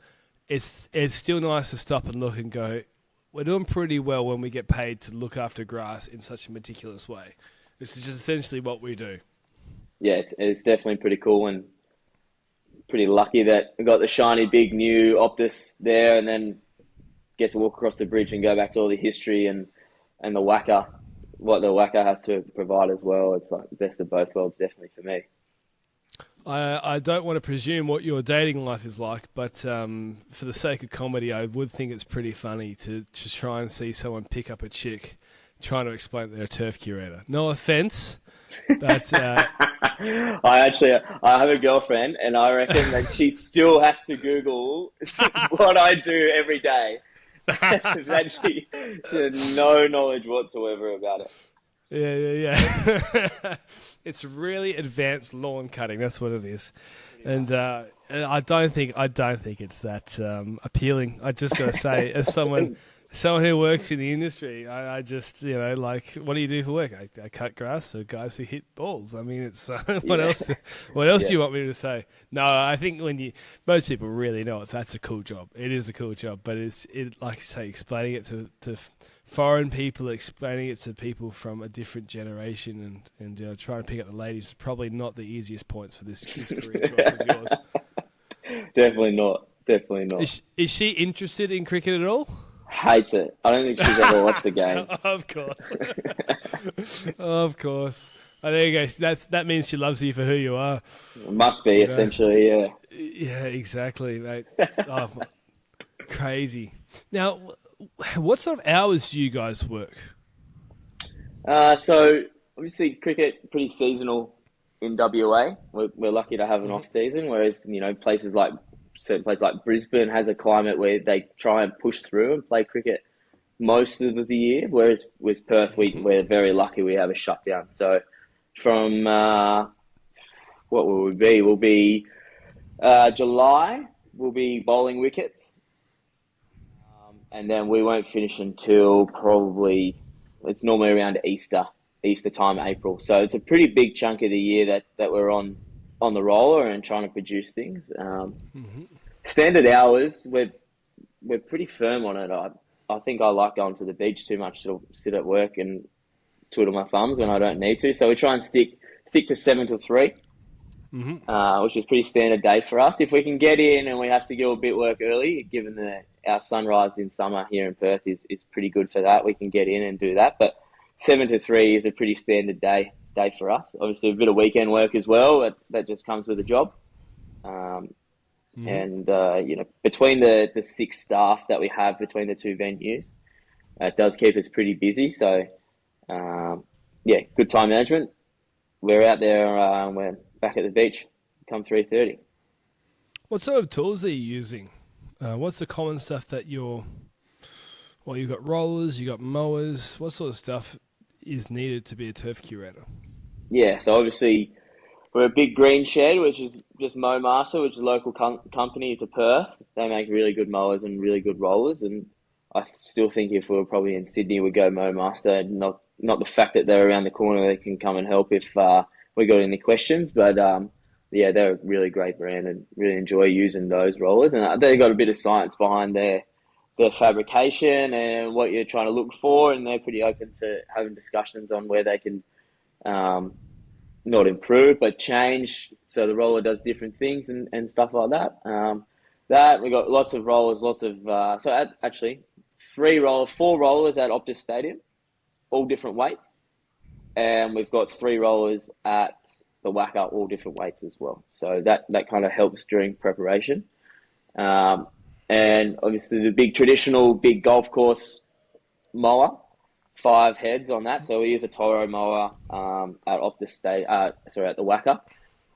it's still nice to stop and look and go, we're doing pretty well when we get paid to look after grass in such a meticulous way. This is just essentially what we do. Yeah, it's definitely pretty cool, and pretty lucky that we got the shiny big new Optus there, and then get to walk across the bridge and go back to all the history and the Wacker, what the Wacker has to provide as well. It's like the best of both worlds, definitely for me. I don't want to presume what your dating life is like, but for the sake of comedy, I would think it's pretty funny to just try and see someone pick up a chick trying to explain that they're a turf curator. No offence, but... I have a girlfriend, and I reckon that she still has to Google what I do every day. That she has no knowledge whatsoever about it. Yeah. It's really advanced lawn cutting. That's what it is, and I don't think it's that appealing. I just got to say, as someone who works in the industry, I just, like, what do you do for work? I cut grass for guys who hit balls. I mean, it's what else do you want me to say? No, I think most people really know that's a cool job. It is a cool job, but it like I say, explaining it to foreign people, explaining it to people from a different generation, and trying to pick up the ladies is probably not the easiest points for this kid's career choice of yours. Definitely not. Is she interested in cricket at all? Hates it. I don't think she's ever watched the game. Of course. Of course. Oh, there you go. That means she loves you for who you are. It must be, You know? essentially, yeah. Yeah, exactly, mate. Oh, crazy. Now, what sort of hours do you guys work? So obviously cricket pretty seasonal in WA. We're lucky to have an off season, whereas places like certain places like Brisbane has a climate where they try and push through and play cricket most of the year. Whereas with Perth, we're very lucky we have a shutdown. So from what will we be? We'll be July. We'll be bowling wickets, and then we won't finish until probably it's normally around Easter time, April. So it's a pretty big chunk of the year that we're on the roller and trying to produce things. Standard hours, we're pretty firm on it. I think I like going to the beach too much to sit at work and twiddle my thumbs when I don't need to. So we try and stick to 7 till 3. Which is pretty standard day for us. If we can get in and we have to do a bit work early, given our sunrise in summer here in Perth is pretty good for that, we can get in and do that. But 7 to 3 is a pretty standard day for us. Obviously, a bit of weekend work as well. That just comes with a job. And between the 6 staff that we have between the 2 venues, it does keep us pretty busy. So, good time management. We're out there. We're back at the beach come 3:30. What sort of tools are you using? What's the common stuff that you've got rollers, you got mowers. What sort of stuff is needed to be a turf curator? Yeah, so obviously we're a big green shed, which is just Mow Master, which is a local company to Perth. They make really good mowers and really good rollers, and I still think if we were probably in Sydney, we'd go Mow Master. Not the fact that they're around the corner, they can come and help if we got any questions, but they're a really great brand and really enjoy using those rollers. And they've got a bit of science behind their fabrication and what you're trying to look for, and they're pretty open to having discussions on where they can not improve but change, so the roller does different things and stuff like that. We got lots of rollers, actually 4 rollers at Optus Stadium, all different weights. And we've got 3 rollers at the Wacker, all different weights as well. So that kind of helps during preparation. And obviously the big traditional big golf course mower, 5 heads on that. So we use a Toro mower at Optus at the Wacker.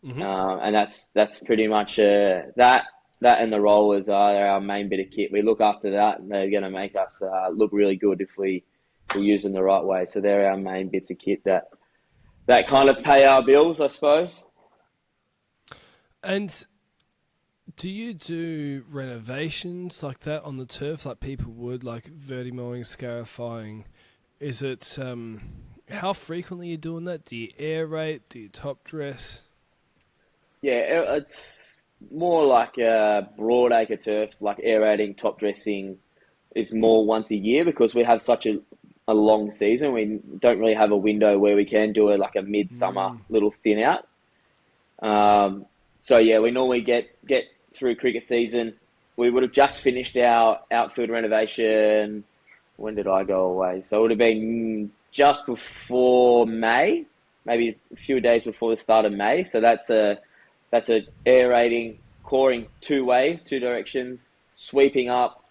And that's pretty much that and the rollers are our main bit of kit. We look after that, and they're going to make us look really good if we use them the right way. So they're our main bits of kit that kind of pay our bills, I suppose. And do you do renovations like that on the turf, like people would, like vertimowing, scarifying? Is it how frequently are you doing that? Do you aerate? Do you top dress? Yeah, it's more like a broad acre turf, like aerating, top dressing is more once a year because we have such a long season. We don't really have a window where we can do a midsummer little thin out. We normally get through cricket season. We would have just finished our outfield renovation. When did I go away? So it would have been just before May, maybe a few days before the start of May. So that's a aerating, coring 2 ways, 2 directions, sweeping up,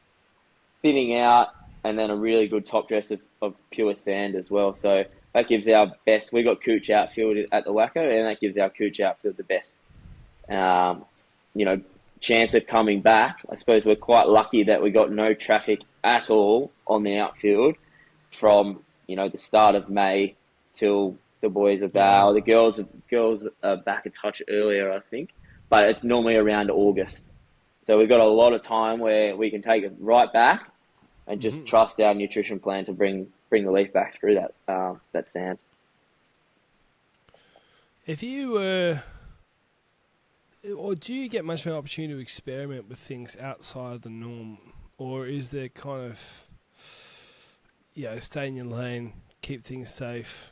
thinning out, and then a really good top dress of pure sand as well. So that gives our best. We got Cooch outfield at the Wacker, and that gives our Cooch outfield the best, chance of coming back. I suppose we're quite lucky that we got no traffic at all on the outfield from the start of May till the boys are back. Or the girls are back a touch earlier, I think, but it's normally around August. So we've got a lot of time where we can take it right back and just trust our nutrition plan to bring the leaf back through that sand. If you were, or do you get much of an opportunity to experiment with things outside the norm, or is there kind of, stay in your lane, keep things safe,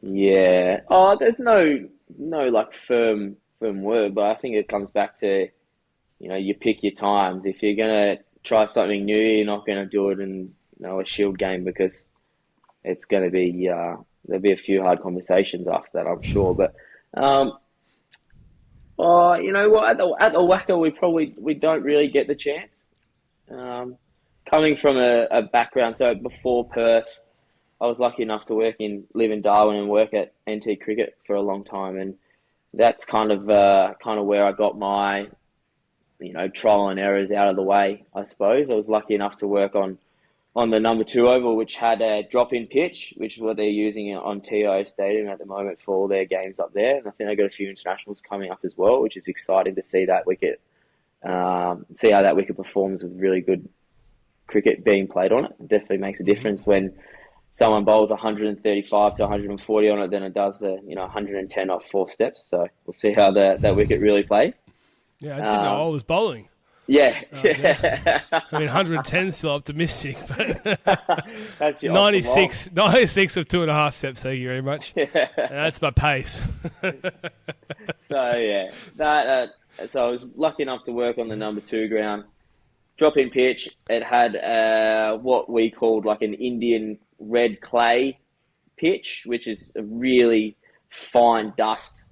Yeah. Oh, there's no firm word, but I think it comes back to, you pick your times. If you're gonna try something new. You're not going to do it in a Shield game because it's going to be there'll be a few hard conversations after that, I'm sure. But um, you know what? At the WACA, we don't really get the chance. Um, Coming from a background, so before Perth, I was lucky enough to live in Darwin and work at NT Cricket for a long time, and that's kind of where I got my trial and errors out of the way. I suppose I was lucky enough to work on the number two oval, which had a drop-in pitch, which is what they're using on TIO Stadium at the moment for all their games up there. And I think they've got a few internationals coming up as well, which is exciting to see that wicket, see how that wicket performs with really good cricket being played on it. It definitely makes a difference when someone bowls 135 to 140 on it than it does 110 off 4 steps. So we'll see how that wicket really plays. Yeah, I didn't know I was bowling. Yeah, yeah. I mean, 110 still optimistic, but that's your 96 of 2.5 steps. Thank you very much. Yeah. And that's my pace. So yeah, so I was lucky enough to work on the number two ground. Drop-in pitch. It had what we called like an Indian red clay pitch, which is a really fine dust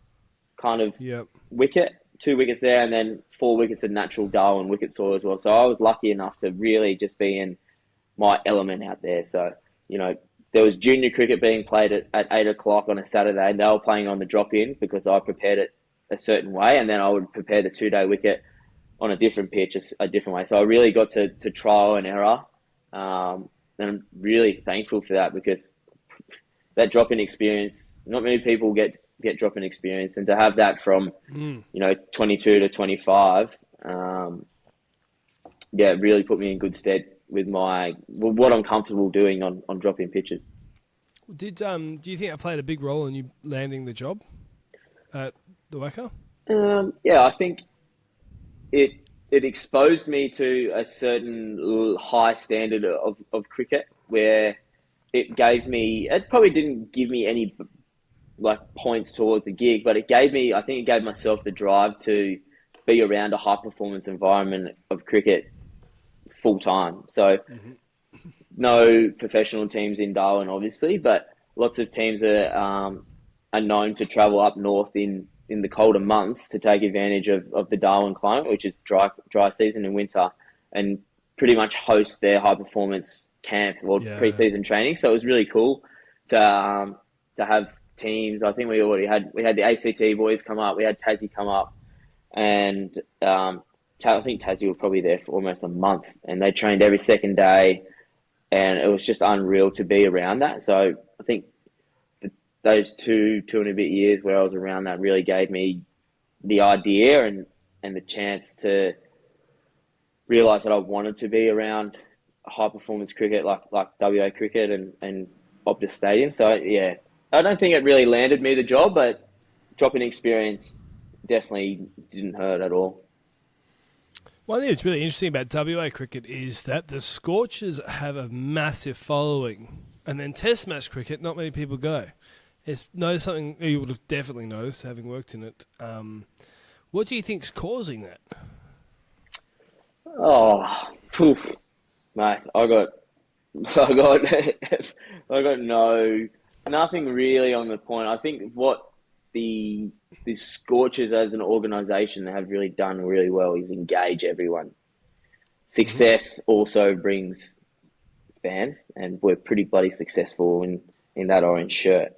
kind of wicket. 2 wickets there, and then 4 wickets of natural Darwin wicket soil as well. So I was lucky enough to really just be in my element out there. So, there was junior cricket being played at 8 o'clock on a Saturday, and they were playing on the drop-in because I prepared it a certain way, and then I would prepare the 2-day wicket on a different pitch, a different way. So I really got to trial and error, and I'm really thankful for that because that drop-in experience, not many people get drop-in experience, and to have that from 22 to 25, it really put me in good stead with what I'm comfortable doing on drop-in pitches. Do you think that played a big role in you landing the job at the WACA? Yeah, I think it exposed me to a certain high standard of cricket where it probably didn't give me any like points towards the gig, but I think it gave myself the drive to be around a high performance environment of cricket full time. So no professional teams in Darwin, obviously, but lots of teams are known to travel up north in the colder months to take advantage of the Darwin climate, which is dry season in winter, and pretty much host their high performance camp or pre-season training. So it was really cool to have teams. I think we had the ACT boys come up, we had Tassie come up, and I think Tassie were probably there for almost a month, and they trained every second day, and it was just unreal to be around that. So I think those two and a bit years where I was around that really gave me the idea and the chance to realise that I wanted to be around high performance cricket like WA cricket and Optus Stadium. So yeah, I don't think it really landed me the job, but drop-in experience definitely didn't hurt at all. One thing that's really interesting about WA cricket is that the Scorchers have a massive following, and then Test match cricket, not many people go. It's something you would have definitely noticed, having worked in it. What do you think's causing that? Oh, poof, mate! I got nothing really on the point. I think what the Scorchers as an organisation have really done really well is engage everyone. Success also brings fans, and we're pretty bloody successful in that orange shirt.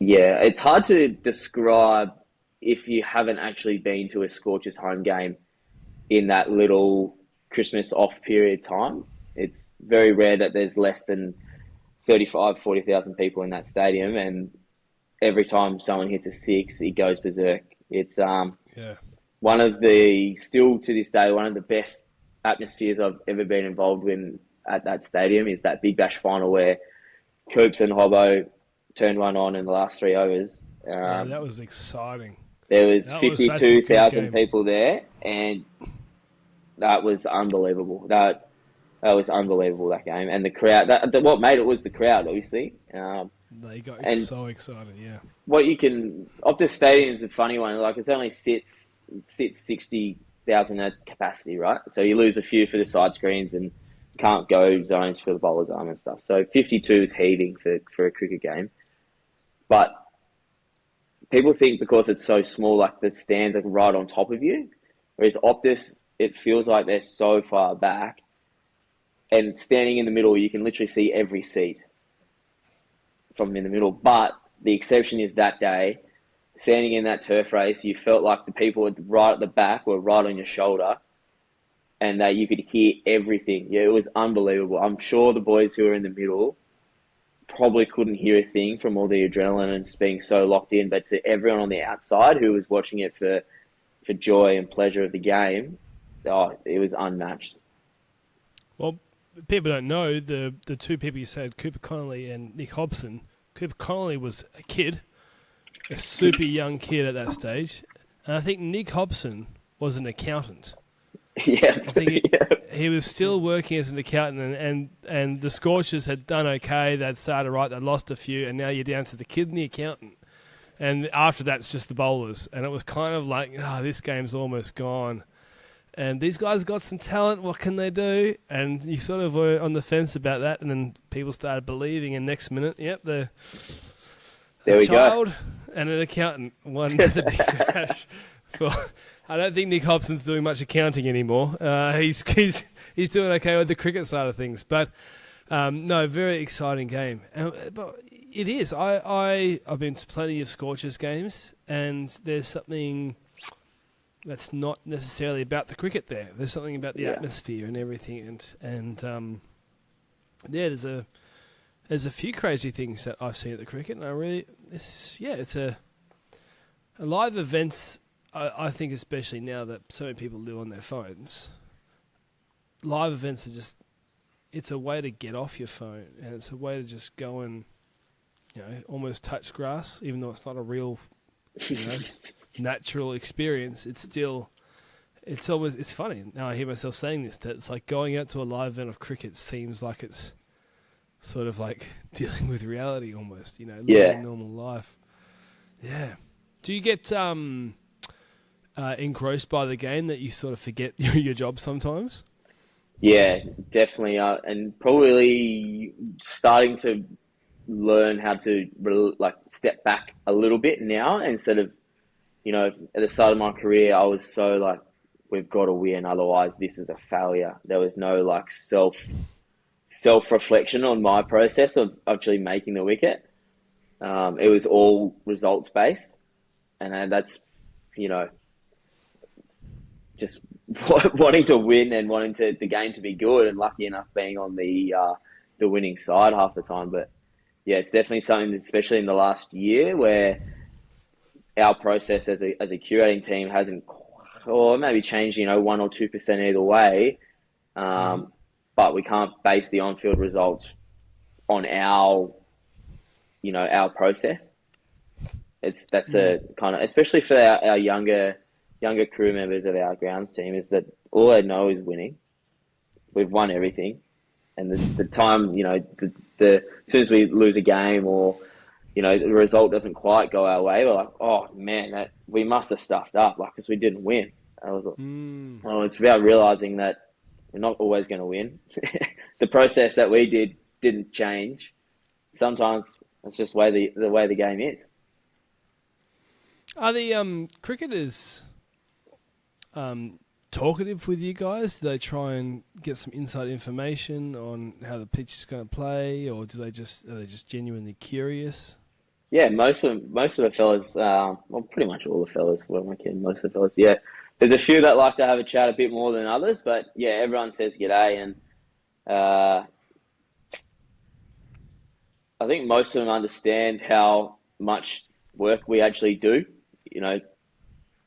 It's hard to describe if you haven't actually been to a Scorchers home game in that little Christmas off period time. It's very rare that there's less than 40,000 people in that stadium, and every time someone hits a six, it goes berserk. It's one of still to this day, one of the best atmospheres I've ever been involved in at that stadium is that Big Bash final where Coops and Hobbo turned one on in the last 3 overs. That was exciting. There was 52,000 people there, and that was unbelievable. That was unbelievable, that game. And the crowd, what made it was the crowd, obviously. They got so excited, Optus Stadium is a funny one. Like, it only sits 60,000 thousand at capacity, right? So you lose a few for the side screens and can't go zones for the bowler's arm and stuff. So 52 is heaving for a cricket game. But people think because it's so small, like the stands are right on top of you. Whereas Optus, it feels like they're so far back. And standing in the middle, you can literally see every seat from in the middle. But the exception is that day, standing in that turf race, you felt like the people right at the back were right on your shoulder and that you could hear everything. Yeah, it was unbelievable. I'm sure the boys who were in the middle probably couldn't hear a thing from all the adrenaline and being so locked in. But to everyone on the outside who was watching it for joy and pleasure of the game, oh, it was unmatched. Well, people don't know the two people you said, Cooper Connolly and Nick Hobson. Cooper Connolly was a kid, a super young kid at that stage. And I think Nick Hobson was an accountant. Yeah. I think he was still working as an accountant, and the Scorchers had done okay. They'd started right, they'd lost a few, and now you're down to the kid and the accountant. And after that, it's just the bowlers. And it was kind of like, this game's almost gone. And these guys got some talent. What can they do? And you sort of were on the fence about that. And then people started believing. And next minute, there we child go. And an accountant won the big crash. I don't think Nick Hobson's doing much accounting anymore. He's doing okay with the cricket side of things. But no, very exciting game. But it is. I've been to plenty of Scorchers games, and there's something that's not necessarily about the cricket there. There's something about the atmosphere and everything, and there's a few crazy things that I've seen at the cricket, and it's a live events. I think especially now that so many people live on their phones, live events are just, it's a way to get off your phone, and it's a way to just go and, almost touch grass, even though it's not a real, natural experience. It's funny. Now I hear myself saying this, that it's like going out to a live event of cricket seems like it's sort of like dealing with reality almost, living normal life. Yeah. Do you get engrossed by the game that you sort of forget your job sometimes? Yeah, definitely. And probably starting to learn how to step back a little bit now instead of, at the start of my career, I was so like, we've got to win, otherwise this is a failure. There was no like self-reflection on my process of actually making the wicket. It was all results based, and that's, just wanting to win and wanting the game to be good, and lucky enough being on the winning side half the time. But yeah, it's definitely something, especially in the last year, where our process as a curating team hasn't, or maybe changed, 1 or 2% either way. But we can't base the on-field results on our process. That's a kind of, especially for our younger crew members of our grounds team, is that all they know is winning. We've won everything. And the time, as soon as we lose a game or, the result doesn't quite go our way, we're like, oh man, we must have stuffed up, because we didn't win. I was like, well, it's about realizing that we're not always going to win. The process that we didn't change. Sometimes it's just the way the game is. Are the cricketers talkative with you guys? Do they try and get some inside information on how the pitch is going to play, or are they just genuinely curious? Yeah, most of the fellas, pretty much all the fellas. What am I kidding? Most of the fellas, yeah. There's a few that like to have a chat a bit more than others, but yeah, everyone says g'day, and I think most of them understand how much work we actually do.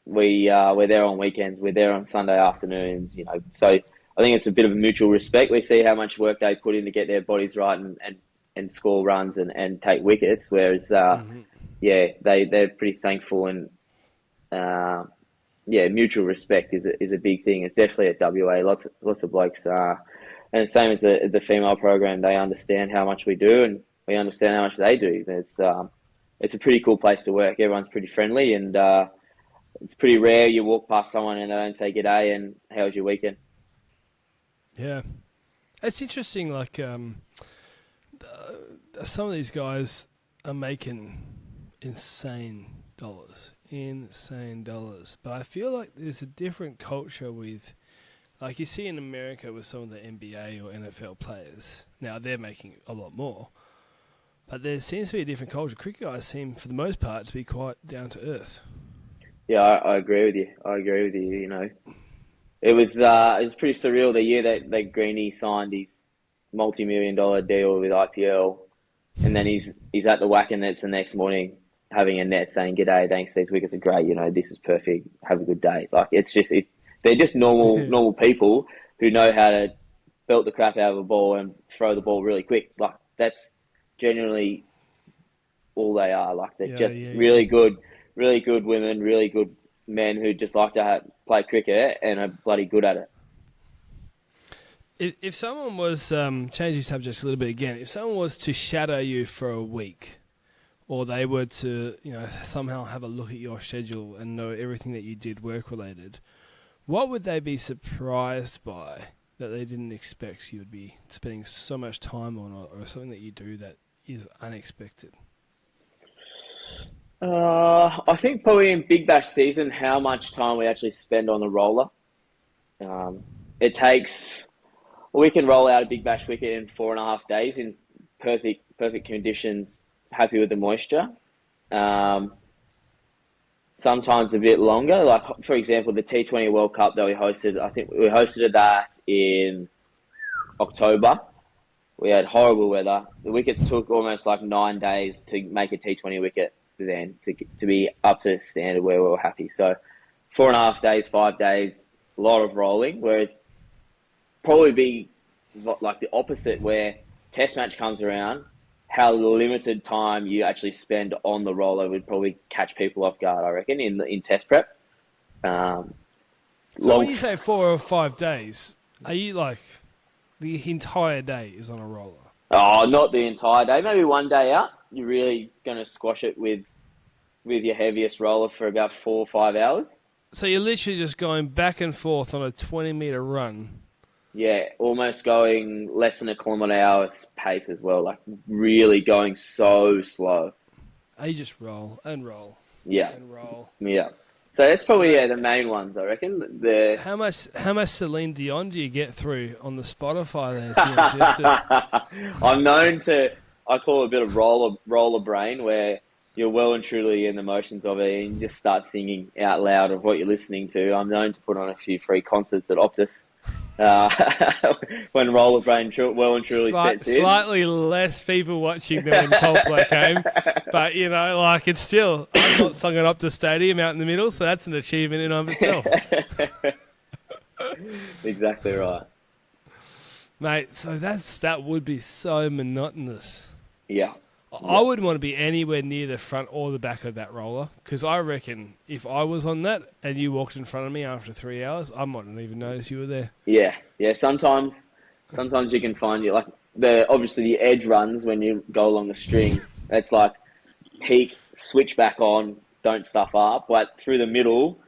We're there on weekends, we're there on Sunday afternoons, so I think it's a bit of a mutual respect. We see how much work they put in to get their bodies right and score runs and take wickets, whereas they're pretty thankful, and mutual respect is a big thing. It's definitely at WA. Lots of blokes and the same as the female program, they understand how much we do, and we understand how much they do. It's a pretty cool place to work. Everyone's pretty friendly, and it's pretty rare you walk past someone and they don't say g'day and how was your weekend. Yeah. It's interesting, like, some of these guys are making insane dollars. Insane dollars. But I feel like there's a different culture with, like you see in America with some of the NBA or NFL players. Now, they're making a lot more. But there seems to be a different culture. Cricket guys seem, for the most part, to be quite down to earth. Yeah, I agree with you. I agree with you. You know, it was pretty surreal the year that Greeny signed his multi-million-dollar deal with IPL, and then he's at the whacker nets the next morning having a net saying g'day, thanks, these wickets are great. You know, this is perfect. Have a good day. Like they're just normal people who know how to belt the crap out of a ball and throw the ball really quick. Like that's genuinely all they are. Like they're just really good women, really good men who just like to play cricket and are bloody good at it. If someone was, changing subjects a little bit again, if someone was to shadow you for a week, or they were to, somehow have a look at your schedule and know everything that you did work-related, what would they be surprised by that they didn't expect you would be spending so much time on, or something that you do that is unexpected? I think probably in Big Bash season, how much time we actually spend on the roller. It takes... We can roll out a Big Bash wicket in 4.5 days in perfect conditions, happy with the moisture. Sometimes a bit longer. Like, for example, the T20 World Cup that we hosted, I think we hosted that in October. We had horrible weather. The wickets took almost like 9 days to make a T20 wicket then to be up to standard where we were happy. So 4.5 days, 5 days, a lot of rolling, whereas probably be like the opposite where test match comes around, how limited time you actually spend on the roller would probably catch people off guard, I reckon, in test prep. So when you say 4 or 5 days, are you like the entire day is on a roller? Oh, not the entire day. Maybe one day out. You're really going to squash it with your heaviest roller for about 4 or 5 hours. So you're literally just going back and forth on a 20-metre run. Yeah, almost going less than a kilometre an hour pace as well. Like really going so slow. You just roll and roll. Yeah. And roll. Yeah. So that's probably the main ones, I reckon. How much Celine Dion do you get through on the Spotify there? I'm known to, I call it a bit of roller brain, where you're well and truly in the motions of it and you just start singing out loud of what you're listening to. I'm known to put on a few free concerts at Optus. When roller brain well and truly sets in. Slightly less people watching than when Coldplay came, but it's still, I've not sung it up to stadium out in the middle, so that's an achievement in and of itself. Exactly right, mate. So that would be so monotonous. Yeah. I wouldn't want to be anywhere near the front or the back of that roller, because I reckon if I was on that and you walked in front of me after 3 hours, I mightn't even notice you were there. Yeah. Sometimes you can find you like obviously the edge runs when you go along the string. It's like peak, switch back on, don't stuff up. But through the middle,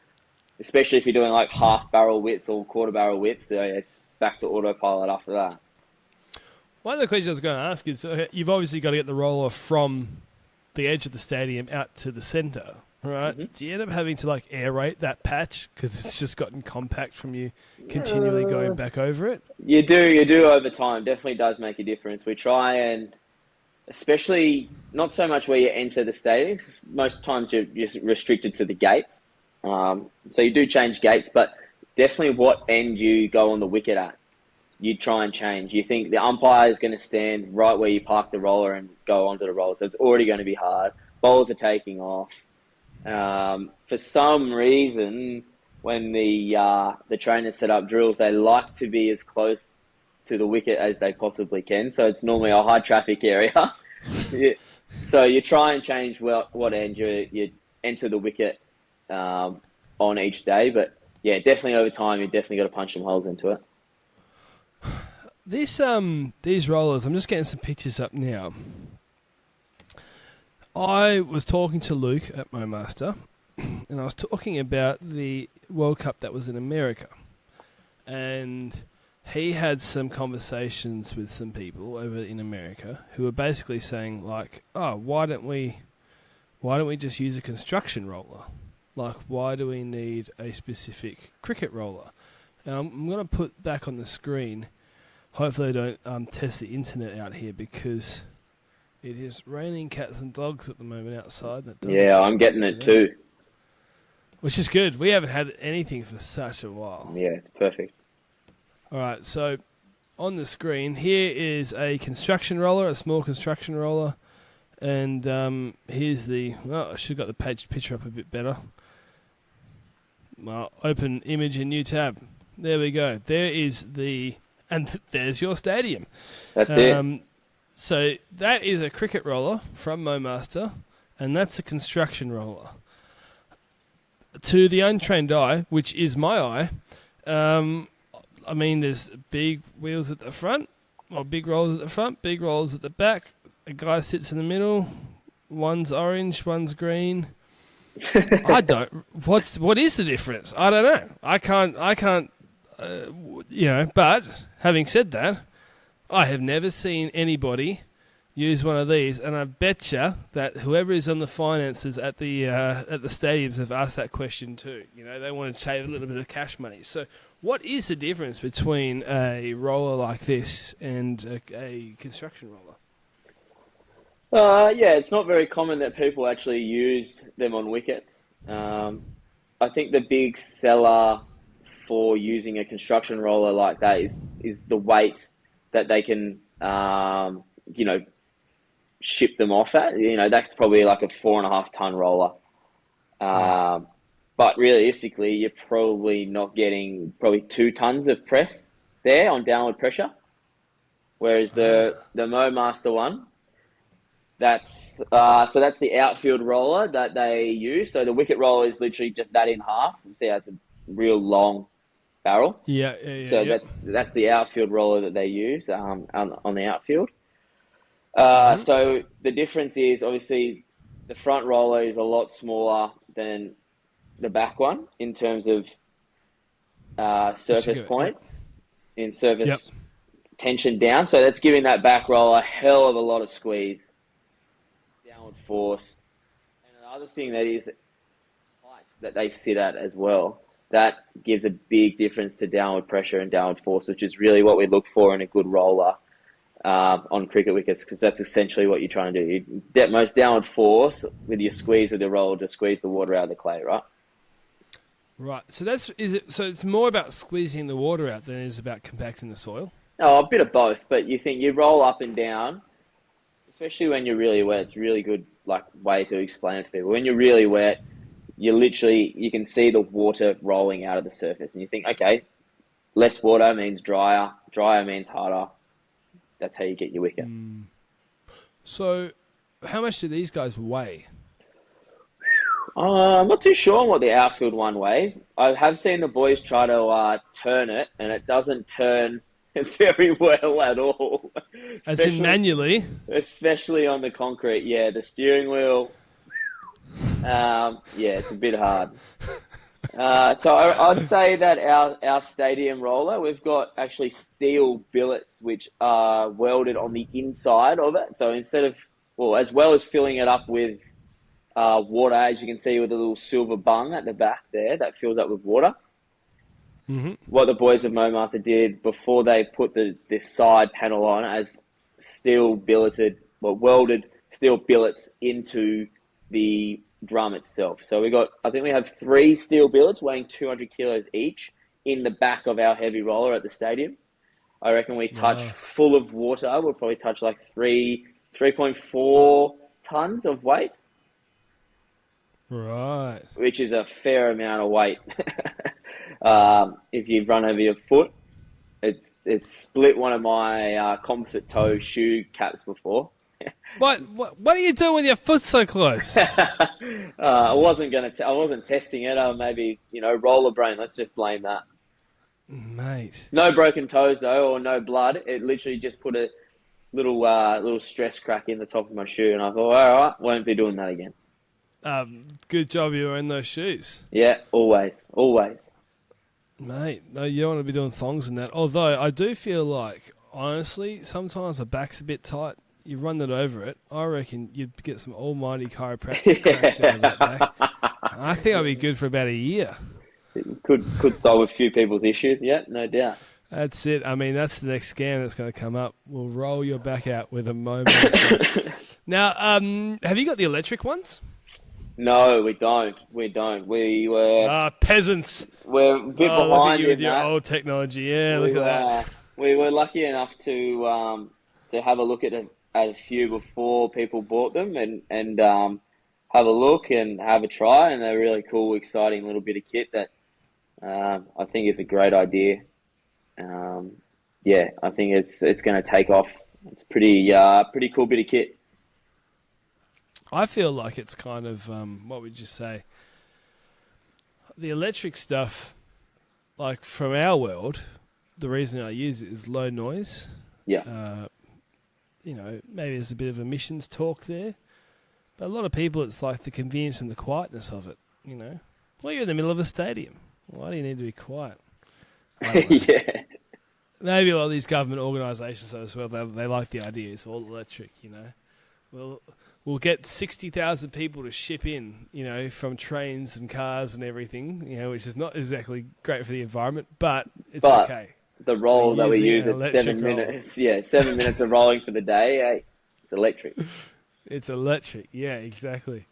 especially if you're doing like half barrel widths or quarter barrel widths, it's back to autopilot after that. One of the questions I was going to ask is, you've obviously got to get the roller from the edge of the stadium out to the centre, right? Mm-hmm. Do you end up having to aerate that patch because it's just gotten compact from you continually going back over it? You do over time. Definitely does make a difference. We try and, especially not so much where you enter the stadium, because most times you're restricted to the gates. So you do change gates, but definitely what end you go on the wicket at. You try and change. You think the umpire is going to stand right where you park the roller and go onto the roller, so it's already going to be hard. Bowlers are taking off. For some reason, when the trainers set up drills, they like to be as close to the wicket as they possibly can. So it's normally a high traffic area. So you try and change what end you enter the wicket on each day. But yeah, definitely over time, you definitely got to punch some holes into it. These rollers, I'm just getting some pictures up now. I was talking to Luke at MoMaster, and I was talking about the World Cup that was in America, and he had some conversations with some people over in America who were basically saying like, "Oh, why don't we just use a construction roller? Like, why do we need a specific cricket roller?" I'm going to put back on the screen. Hopefully, I don't test the internet out here because it is raining cats and dogs at the moment outside. That does Yeah, I'm getting it too. Which is good. We haven't had anything for such a while. Yeah, it's perfect. All right, so on the screen here is a construction roller, a small construction roller, and here's the. Well, I should have got the picture up a bit better. Well, open image in new tab. There we go. There is and there's your stadium. That's it. So that is a cricket roller from MoMaster, and that's a construction roller. To the untrained eye, which is my eye, I mean, there's big wheels at the front, or big rollers at the front, big rollers at the back. A guy sits in the middle. One's orange, one's green. I don't. What is the difference? I don't know. I can't. But having said that, I have never seen anybody use one of these, and I betcha that whoever is on the finances at the stadiums have asked that question too. You know, they want to save a little bit of cash money. So, what is the difference between a roller like this and a construction roller? Yeah, it's not very common that people actually use them on wickets. I think the big seller for using a construction roller like that is the weight that they can, ship them off at. You know, that's probably like a 4.5 ton roller. But realistically, you're probably not getting 2 tons of press there on downward pressure. Whereas the MoMaster one, that's the outfield roller that they use. So the wicket roller is literally just that in half. You see how it's a real long barrel. Yeah. So that's the outfield roller that they use on the outfield. So the difference is obviously the front roller is a lot smaller than the back one in terms of surface points, in surface tension down. So that's giving that back roller a hell of a lot of squeeze, downward force. And the other thing that is heights that they sit at as well. That gives a big difference to downward pressure and downward force, which is really what we look for in a good roller on cricket wickets, because that's essentially what you're trying to do. You get most downward force with your squeeze with your roller to squeeze the water out of the clay, right? Right. So So it's more about squeezing the water out than it is about compacting the soil. Oh, a bit of both, but you roll up and down, especially when you're really wet. It's a really good way to explain it to people. When you're really wet, you can see the water rolling out of the surface, and you think, okay, less water means drier means harder. That's how you get your wicket. So how much do these guys weigh? I'm not too sure on what the outfield one weighs. I have seen the boys try to turn it, and it doesn't turn very well at all. As in manually? Especially on the concrete, yeah. The steering wheel, it's a bit hard. So I'd say that our stadium roller, we've got actually steel billets which are welded on the inside of it. So as well as filling it up with water, as you can see with a little silver bung at the back there that fills up with water. Mm-hmm. What the boys of MoMaster did before they put this side panel on as welded steel billets into the drum itself. So I think we have 3 steel billets weighing 200 kilos each in the back of our heavy roller at the stadium. I reckon we touch full of water. We'll probably touch 3.4 tons of weight. Right. Which is a fair amount of weight. If you run over your foot, it's split one of my composite toe shoe caps before. What are you doing with your foot so close? I wasn't testing it. Maybe roller brain. Let's just blame that. Mate. No broken toes though, or no blood. It literally just put a little stress crack in the top of my shoe, and I thought, all right, won't be doing that again. Good job you were in those shoes. Yeah, always. Mate, no, you don't want to be doing thongs and that. Although I do feel like, honestly, sometimes my back's a bit tight. You run that over it. I reckon you'd get some almighty chiropractic cracks out of that back. I think I'd be good for about a year. Could solve a few people's issues. Yeah, no doubt. That's it. I mean, that's the next scam that's going to come up. We'll roll your back out with a moment. Now, have you got the electric ones? No, we don't. We were peasants. We're a bit behind look at you in with your that. old technology. Yeah, look at that. We were lucky enough to have a look at a few before people bought them and have a look and have a try. And they're a really cool, exciting little bit of kit that I think is a great idea. Yeah, I think it's going to take off. It's a pretty cool bit of kit. I feel like it's kind of, what would you say? The electric stuff, like from our world, the reason I use it is low noise. Yeah. Maybe there's a bit of emissions talk there. But a lot of people, it's like the convenience and the quietness of it, Well, you're in the middle of a stadium. Why do you need to be quiet? I don't know. Yeah. Maybe a lot of these government organisations as well, they like the idea. It's all electric, We'll get 60,000 people to ship in, from trains and cars and everything, which is not exactly great for the environment, but it's okay. The roll that we use at 7 roll. minutes. Yeah, 7 minutes of rolling for the day. Hey, it's electric. It's electric. Yeah, exactly.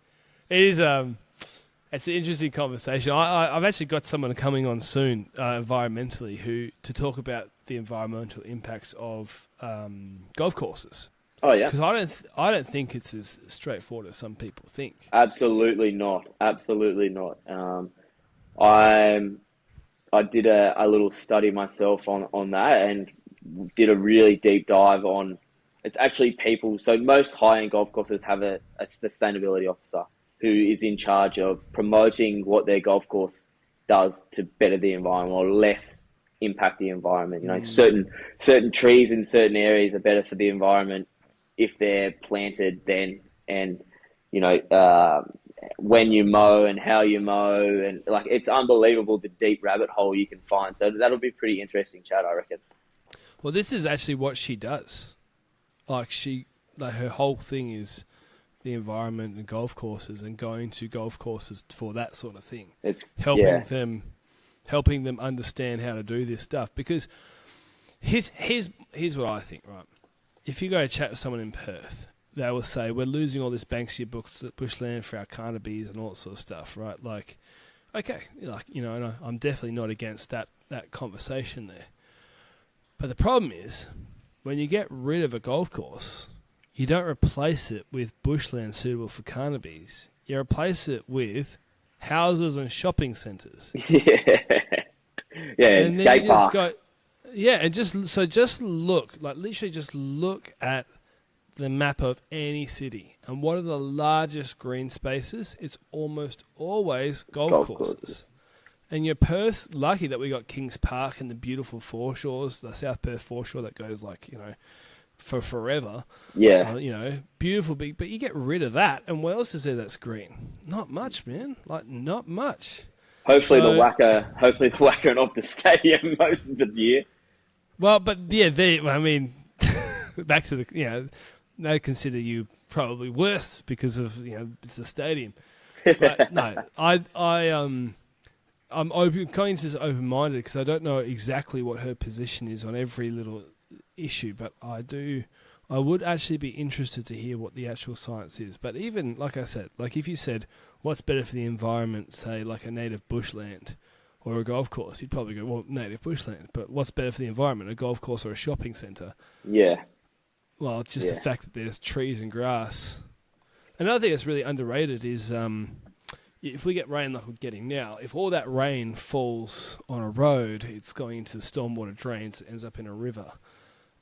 It is. It's an interesting conversation. I've actually got someone coming on soon, environmentally, to talk about the environmental impacts of golf courses. Oh yeah. Because I don't think it's as straightforward as some people think. Absolutely not. I did a little study myself on that and did a really deep dive on. It's actually people. So most high-end golf courses have a sustainability officer who is in charge of promoting what their golf course does to better the environment or less impact the environment. Certain trees in certain areas are better for the environment if they're planted then, and when you mow and how you mow, and it's unbelievable the deep rabbit hole you can find. So that'll be pretty interesting chat, I reckon. Well, this is actually what she does. Her whole thing is the environment and golf courses and going to golf courses for that sort of thing. It's helping them understand how to do this stuff. Because here's what I think, right? If you go to chat with someone in Perth, they will say, we're losing all this Banksia bushland for our cannabis and all that sort of stuff, right? Okay, and I'm definitely not against that conversation there. But the problem is, when you get rid of a golf course, you don't replace it with bushland suitable for cannabis. You replace it with houses and shopping centres. And skate parks. And just look, literally just look at the map of any city. And what are the largest green spaces? It's almost always golf courses. And you're Perth lucky that we got Kings Park and the beautiful foreshores, the South Perth foreshore that goes for forever. Yeah. Beautiful big, but you get rid of that. And what else is there that's green? Not much, man. Not much. Hopefully the whacker and off the stadium most of the year. Well, but yeah, back to the, they consider you probably worse because of, it's a stadium. But no, I'm open-minded because I don't know exactly what her position is on every little issue, but I would actually be interested to hear what the actual science is. But even, like I said, if you said, what's better for the environment, say, a native bushland or a golf course, you'd probably go, well, native bushland. But what's better for the environment, a golf course or a shopping centre? Yeah. Well, it's just the fact that there's trees and grass. Another thing that's really underrated is if we get rain like we're getting now, if all that rain falls on a road, it's going into the stormwater drains, it ends up in a river.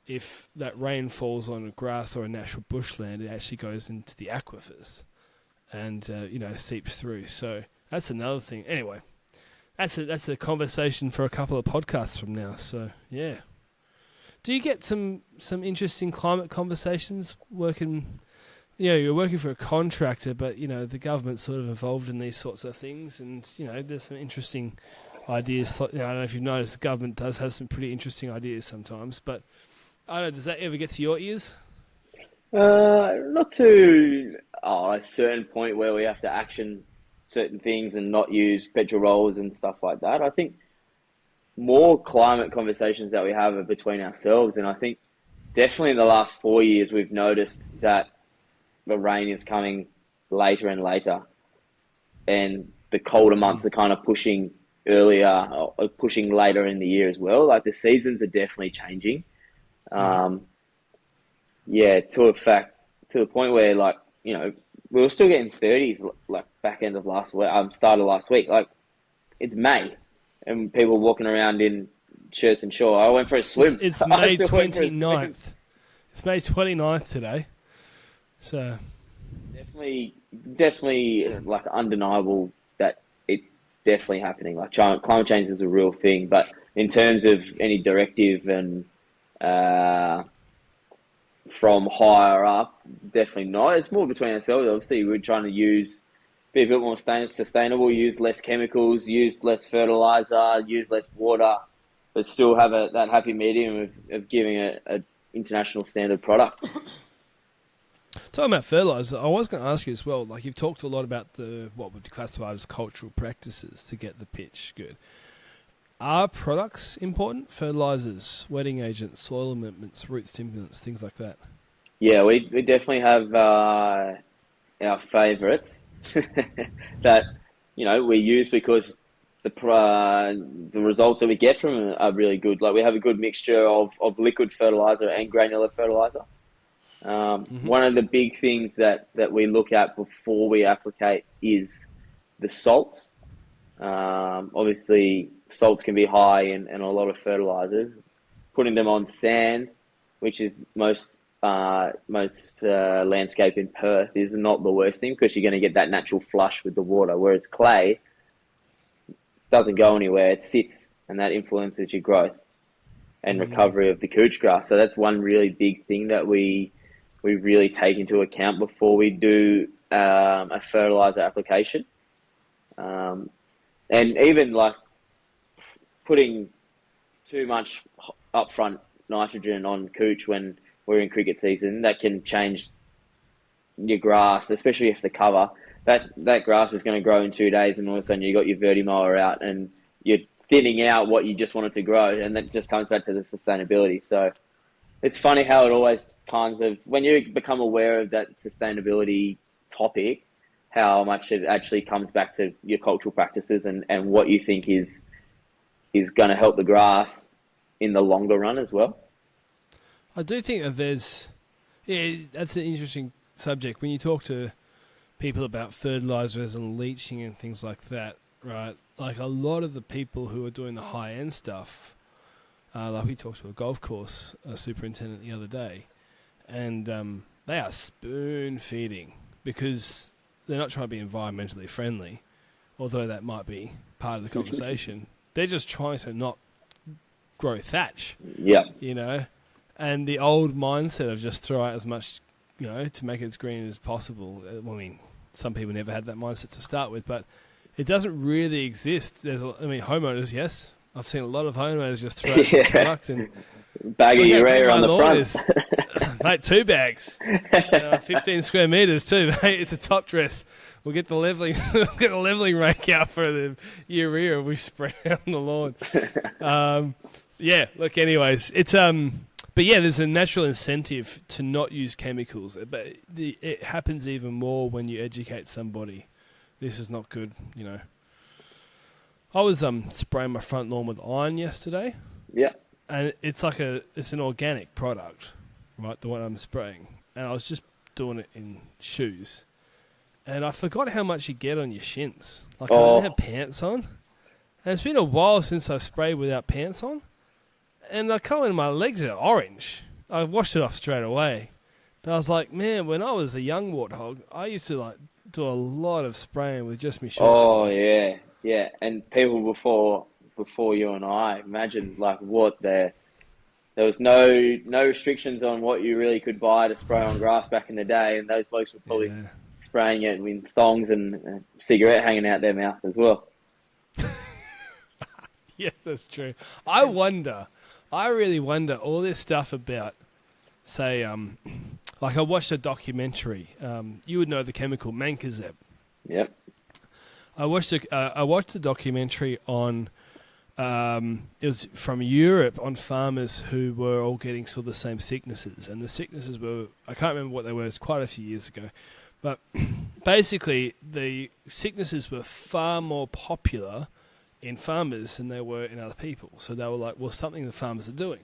If that rain falls on a grass or a natural bushland, it actually goes into the aquifers and seeps through. So that's another thing. Anyway, that's a conversation for a couple of podcasts from now. So yeah. Do you get some interesting climate conversations working you're working for a contractor, but the government's sort of involved in these sorts of things, and there's some interesting ideas. I don't know if you've noticed, the government does have some pretty interesting ideas sometimes. But I don't know, does that ever get to your ears? Not to a certain point where we have to action certain things and not use petrol rolls and stuff like that. I think more climate conversations that we have are between ourselves, and I think definitely in the last 4 years we've noticed that the rain is coming later and later, and the colder months are kind of pushing earlier or pushing later in the year as well. Like the seasons are definitely changing. To the point where we were still getting 30s like back end of last week, start of last week. Like it's May, and people walking around in shirts and shorts. I went for a swim. It's May 29th. It's May 29th today. So definitely like undeniable that it's definitely happening. Like climate change is a real thing, but in terms of any directive and from higher up, definitely not. It's more between ourselves. Obviously, we're trying to be a bit more sustainable, use less chemicals, use less fertilizer, use less water, but still have that happy medium of giving a international standard product. Talking about fertilizer, I was going to ask you as well. Like you've talked a lot about what would be classified as cultural practices to get the pitch good. Are products important? Fertilizers, wetting agents, soil amendments, root stimulants, things like that. Yeah, we definitely have our favourites that we use because the results that we get from them are really good. Like we have a good mixture of liquid fertilizer and granular fertilizer. One of the big things that we look at before we applicate is the salts. Obviously, salts can be high in a lot of fertilizers. Putting them on sand, which is most landscape in Perth, is not the worst thing because you're going to get that natural flush with the water. Whereas clay doesn't go anywhere; it sits, and that influences your growth and recovery of the couch grass. So that's one really big thing that we really take into account before we do a fertilizer application. And even like putting too much upfront nitrogen on couch when we're in cricket season, that can change your grass, especially if the cover. That grass is going to grow in 2 days, and all of a sudden you got your vertimower out and you're thinning out what you just wanted to grow, and that just comes back to the sustainability. So it's funny how it always kind of, when you become aware of that sustainability topic, how much it actually comes back to your cultural practices and what you think is going to help the grass in the longer run as well. I do think that that's an interesting subject. When you talk to people about fertilizers and leaching and things like that, right? Like a lot of the people who are doing the high-end stuff, like we talked to a golf course superintendent the other day, and they are spoon-feeding because they're not trying to be environmentally friendly, although that might be part of the conversation. They're just trying to not grow thatch. Yeah. And the old mindset of just throw out as much, to make it as green as possible. I mean, some people never had that mindset to start with, but it doesn't really exist. Homeowners, yes. I've seen a lot of homeowners just throw out some product and bag of urea on the front. Mate, 2 bags, 15 square meters too, mate. It's a top dress. We'll get the leveling, rake out for the urea and we spray it on the lawn. Look, anyways, it's but yeah, there's a natural incentive to not use chemicals, but it happens even more when you educate somebody. This is not good, I was spraying my front lawn with iron yesterday. Yeah. And it's an organic product, right? The one I'm spraying, and I was just doing it in shoes, and I forgot how much you get on your shins. Like I don't have pants on, and it's been a while since I sprayed without pants on, and I come in, my legs are orange. I washed it off straight away, but I was like, man, when I was a young warthog, I used to do a lot of spraying with just my shorts. Oh yeah, and people before you and I, imagine what they're there was no restrictions on what you really could buy to spray on grass back in the day, and those blokes were probably Yeah. spraying it with thongs and a cigarette hanging out their mouth as well. Yeah, that's true. I really wonder all this stuff about, say, like I watched a documentary. You would know the chemical mancozeb. Yep. I watched a documentary on, it was from Europe, on farmers who were all getting sort of the same sicknesses, and the sicknesses were, I can't remember what they were. It's quite a few years ago, but basically the sicknesses were far more popular in farmers than they were in other people. So they were like, well, something the farmers are doing.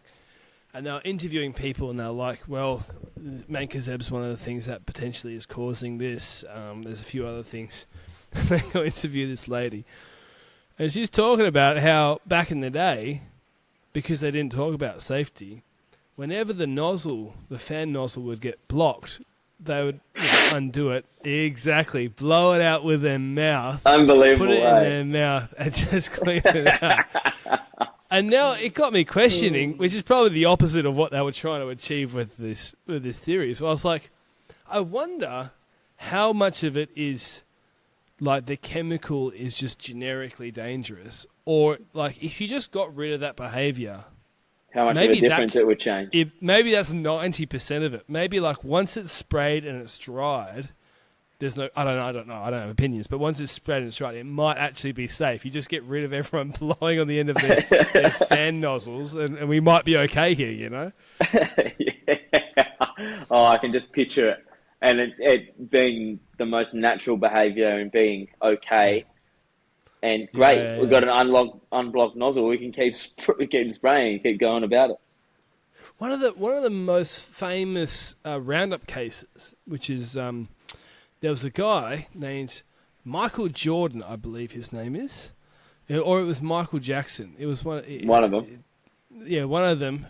And they were interviewing people, and they're like, well, mancozeb's one of the things that potentially is causing this. There's a few other things. They go interview this lady, and she's talking about how back in the day, because they didn't talk about safety, whenever the fan nozzle would get blocked, they would undo it. Exactly. Blow it out with their mouth. Unbelievable. Put it in their mouth and just clean it out. And now it got me questioning, which is probably the opposite of what they were trying to achieve with this theory. So I was like, I wonder how much of it is like the chemical is just generically dangerous, or like if you just got rid of that behavior, How much of a difference it would change. Maybe that's 90% of it. Maybe like once it's sprayed and it's dried, there's no, I don't know, I don't have opinions, but once it's sprayed and it's dried, it might actually be safe. You just get rid of everyone blowing on the end of their fan nozzles, and we might be okay here, you know? Yeah. Oh, I can just picture it. And it being the most natural behaviour and being okay. And great, Yeah. we've got an unblocked nozzle. We can keep spraying, keep going about it. One of the most famous Roundup cases, which is there was a guy named Michael Jordan, I believe his name is, or it was Michael Jackson. It was one of them. Yeah, one of them.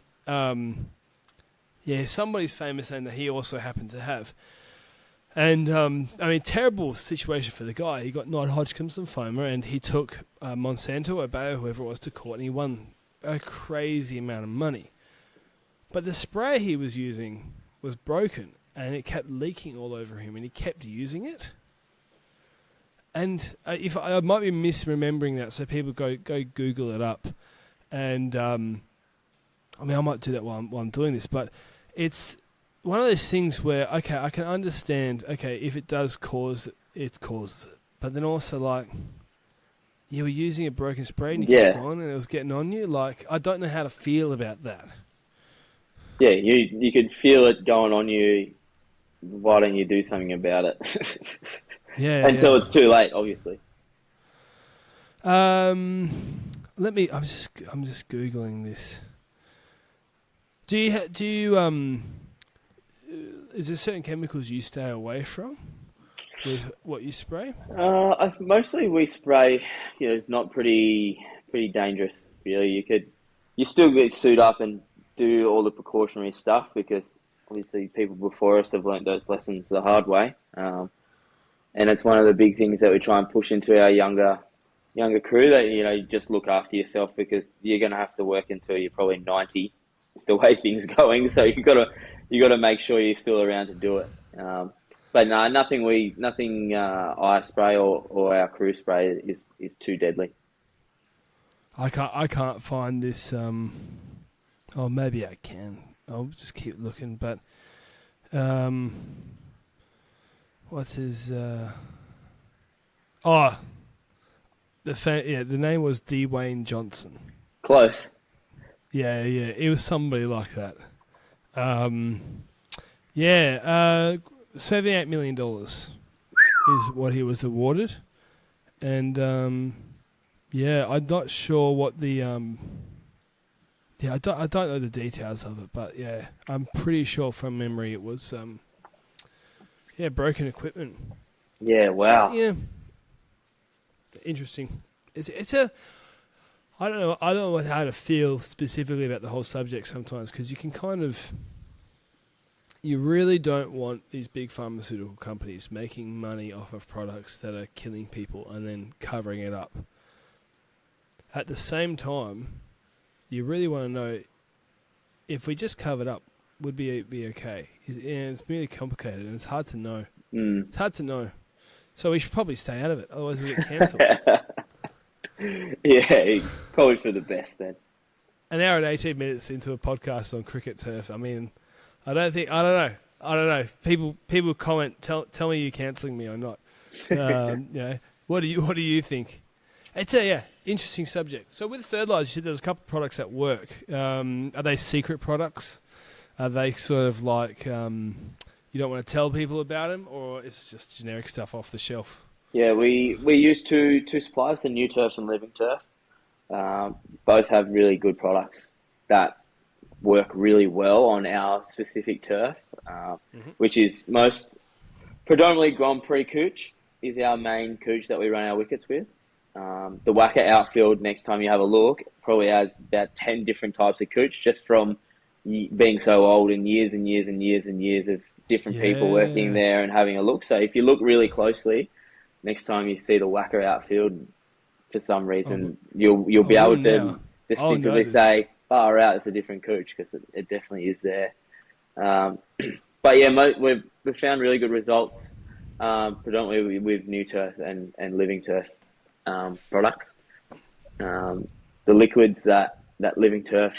Yeah, somebody's famous name that he also happened to have. And, I mean, terrible situation for the guy. He got non-Hodgkin's lymphoma, and he took Monsanto or Bayer, whoever it was, to court, and he won a crazy amount of money. But the spray he was using was broken, and it kept leaking all over him, and he kept using it. And if I might be misremembering that, so people go Google it up. And, I mean, I might do that while I'm doing this, but it's one of those things where, okay, I can understand, okay, if it does cause it, but then also, like, you were using a broken spray and you kept going and it was getting on you. Like, I don't know how to feel about that. Yeah, you could feel it going on you. Why don't you do something about it? Yeah. Until it's too late, obviously. I'm just Googling this. Do you is there certain chemicals you stay away from with what you spray? Mostly we spray. It's not pretty dangerous. Really, you still get suit up and do all the precautionary stuff because obviously people before us have learnt those lessons the hard way. And it's one of the big things that we try and push into our younger crew that you just look after yourself because you're going to have to work until you're probably 90 the way things are going. So you got to make sure you're still around to do it. But no, nothing I spray or our crew spray is too deadly. I can't find this. Oh, maybe I can. I'll just keep looking. But what's his? The name was Dwayne Johnson. Close. Yeah, it was somebody like that. $78 million is what he was awarded, and I'm not sure what the I don't know the details of it, but yeah, I'm pretty sure from memory it was broken equipment. Yeah, wow. So, yeah, interesting. It's a I don't know how to feel specifically about the whole subject sometimes because you really don't want these big pharmaceutical companies making money off of products that are killing people and then covering it up. At the same time, you really want to know, if we just covered up, would be okay. It's really complicated and it's hard to know. Mm. It's hard to know. So we should probably stay out of it, otherwise we get cancelled. Yeah, probably for the best then. An hour and 18 minutes into a podcast on cricket turf. I mean, I don't know. People comment. Tell me you're cancelling me or not. What do you think? It's a interesting subject. So with fertilizer, you said there's a couple of products at work. Are they secret products? Are they sort of like you don't want to tell people about them, or is it just generic stuff off the shelf? Yeah, we use two suppliers, the New Turf and Living Turf. Both have really good products that work really well on our specific turf, which is most predominantly Grand Prix couch is our main couch that we run our wickets with. The Wacker outfield, next time you have a look, probably has about 10 different types of couch just from being so old and years and years and years and years of different people working there and having a look. So if you look really closely, next time you see the Wacker outfield, for some reason, you'll be able to distinctly say, far out, it's a different couch, because it definitely is there. But yeah, we've found really good results, predominantly with New Turf and Living Turf products. The liquids that Living Turf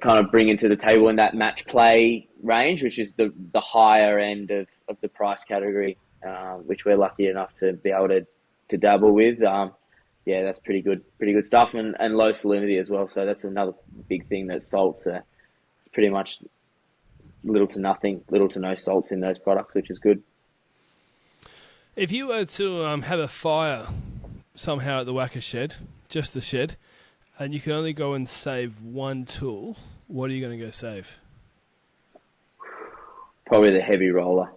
kind of bring into the table in that match play range, which is the higher end of the price category, which we're lucky enough to be able to dabble with. That's pretty good stuff, and low salinity as well. So that's another big thing, that salts are pretty much little to no salts in those products, which is good. If you were to have a fire somehow at the Wacker shed, just the shed, and you can only go and save one tool, what are you going to go save? Probably the heavy roller.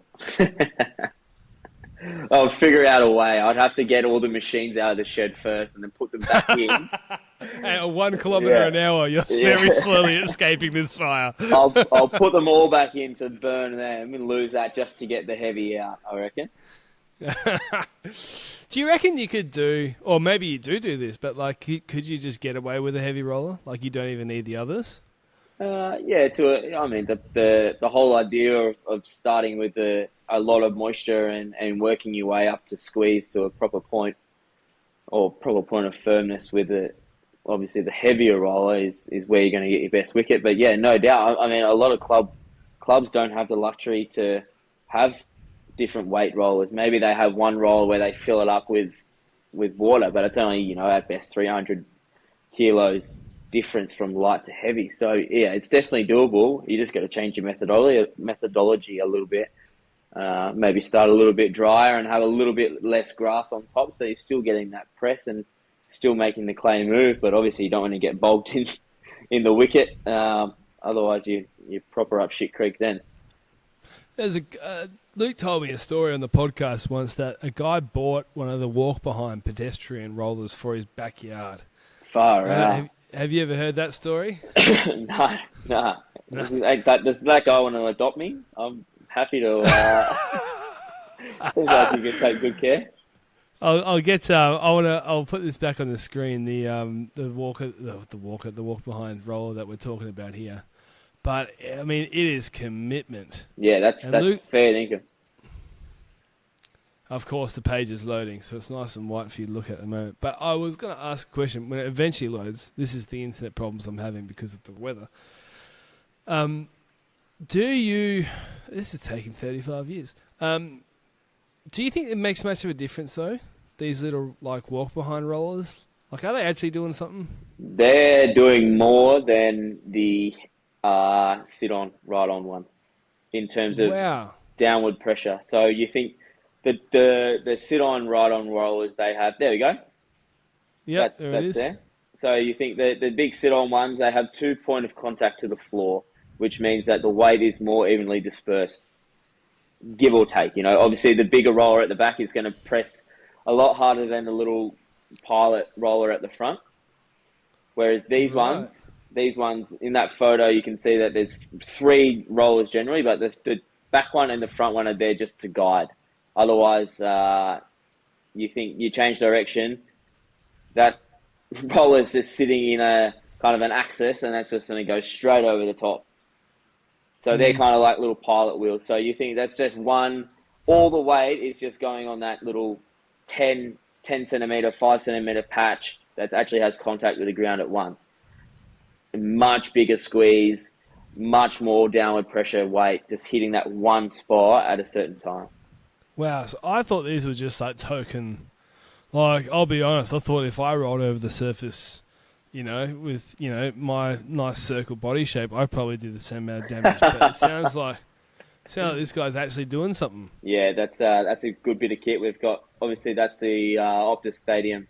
I'll figure out a way. I'd have to get all the machines out of the shed first and then put them back in. At 1 kilometre an hour, you're very slowly escaping this fire. I'll put them all back in to burn them and lose that just to get the heavy out, I reckon. Do you reckon you could do, or maybe you do this, but like, could you just get away with a heavy roller? Like, you don't even need the others? The whole idea of starting with a lot of moisture and working your way up to squeeze to a proper point of firmness with it. Obviously, the heavier roller is where you're going to get your best wicket. But yeah, no doubt. I mean, a lot of clubs don't have the luxury to have different weight rollers. Maybe they have one roller where they fill it up with water, but it's only, at best 300 kilos difference from light to heavy. So yeah, it's definitely doable. You just got to change your methodology a little bit. Maybe start a little bit drier and have a little bit less grass on top, so you're still getting that press and still making the clay move. But obviously, you don't want to get bogged in the wicket. Otherwise, you proper up shit creek then. There's Luke told me a story on the podcast once that a guy bought one of the walk-behind pedestrian rollers for his backyard. Far out. Have you ever heard that story? No. Does that guy want to adopt me? I'm happy to. Seems like you can take good care. I'll put this back on the screen. The walk-behind roller that we're talking about here. But I mean, it is commitment. Yeah, that's fair income. Of course, the page is loading, so it's nice and white for you to look at the moment. But I was going to ask a question. When it eventually loads, this is the internet problems I'm having because of the weather. This is taking 35 years. Do you think it makes much of a difference, though? These little, like, walk-behind rollers? Like, are they actually doing something? They're doing more than the sit-on, ride-on ones in terms of downward pressure. So you think the sit-on, ride-on rollers they have, there we go. Yeah, that's there. So you think the big sit-on ones, they have 2 point of contact to the floor, which means that the weight is more evenly dispersed, give or take. Obviously the bigger roller at the back is going to press a lot harder than the little pilot roller at the front. Whereas these ones in that photo, you can see that there's 3 rollers generally, but the back one and the front one are there just to guide. Otherwise, you think you change direction, that roller's just sitting in a kind of an axis, and that's just going to go straight over the top. So they're kind of like little pilot wheels. So you think that's just one, all the weight is just going on that little 10 centimeter, 5 centimeter patch that actually has contact with the ground at once. A much bigger squeeze, much more downward pressure weight, just hitting that one spot at a certain time. Wow, so I thought these were just like token. Like, I'll be honest, I thought if I rolled over the surface, with, my nice circle body shape, I'd probably do the same amount of damage. But it sounds like this guy's actually doing something. Yeah, that's a good bit of kit. We've got, obviously, that's the Optus Stadium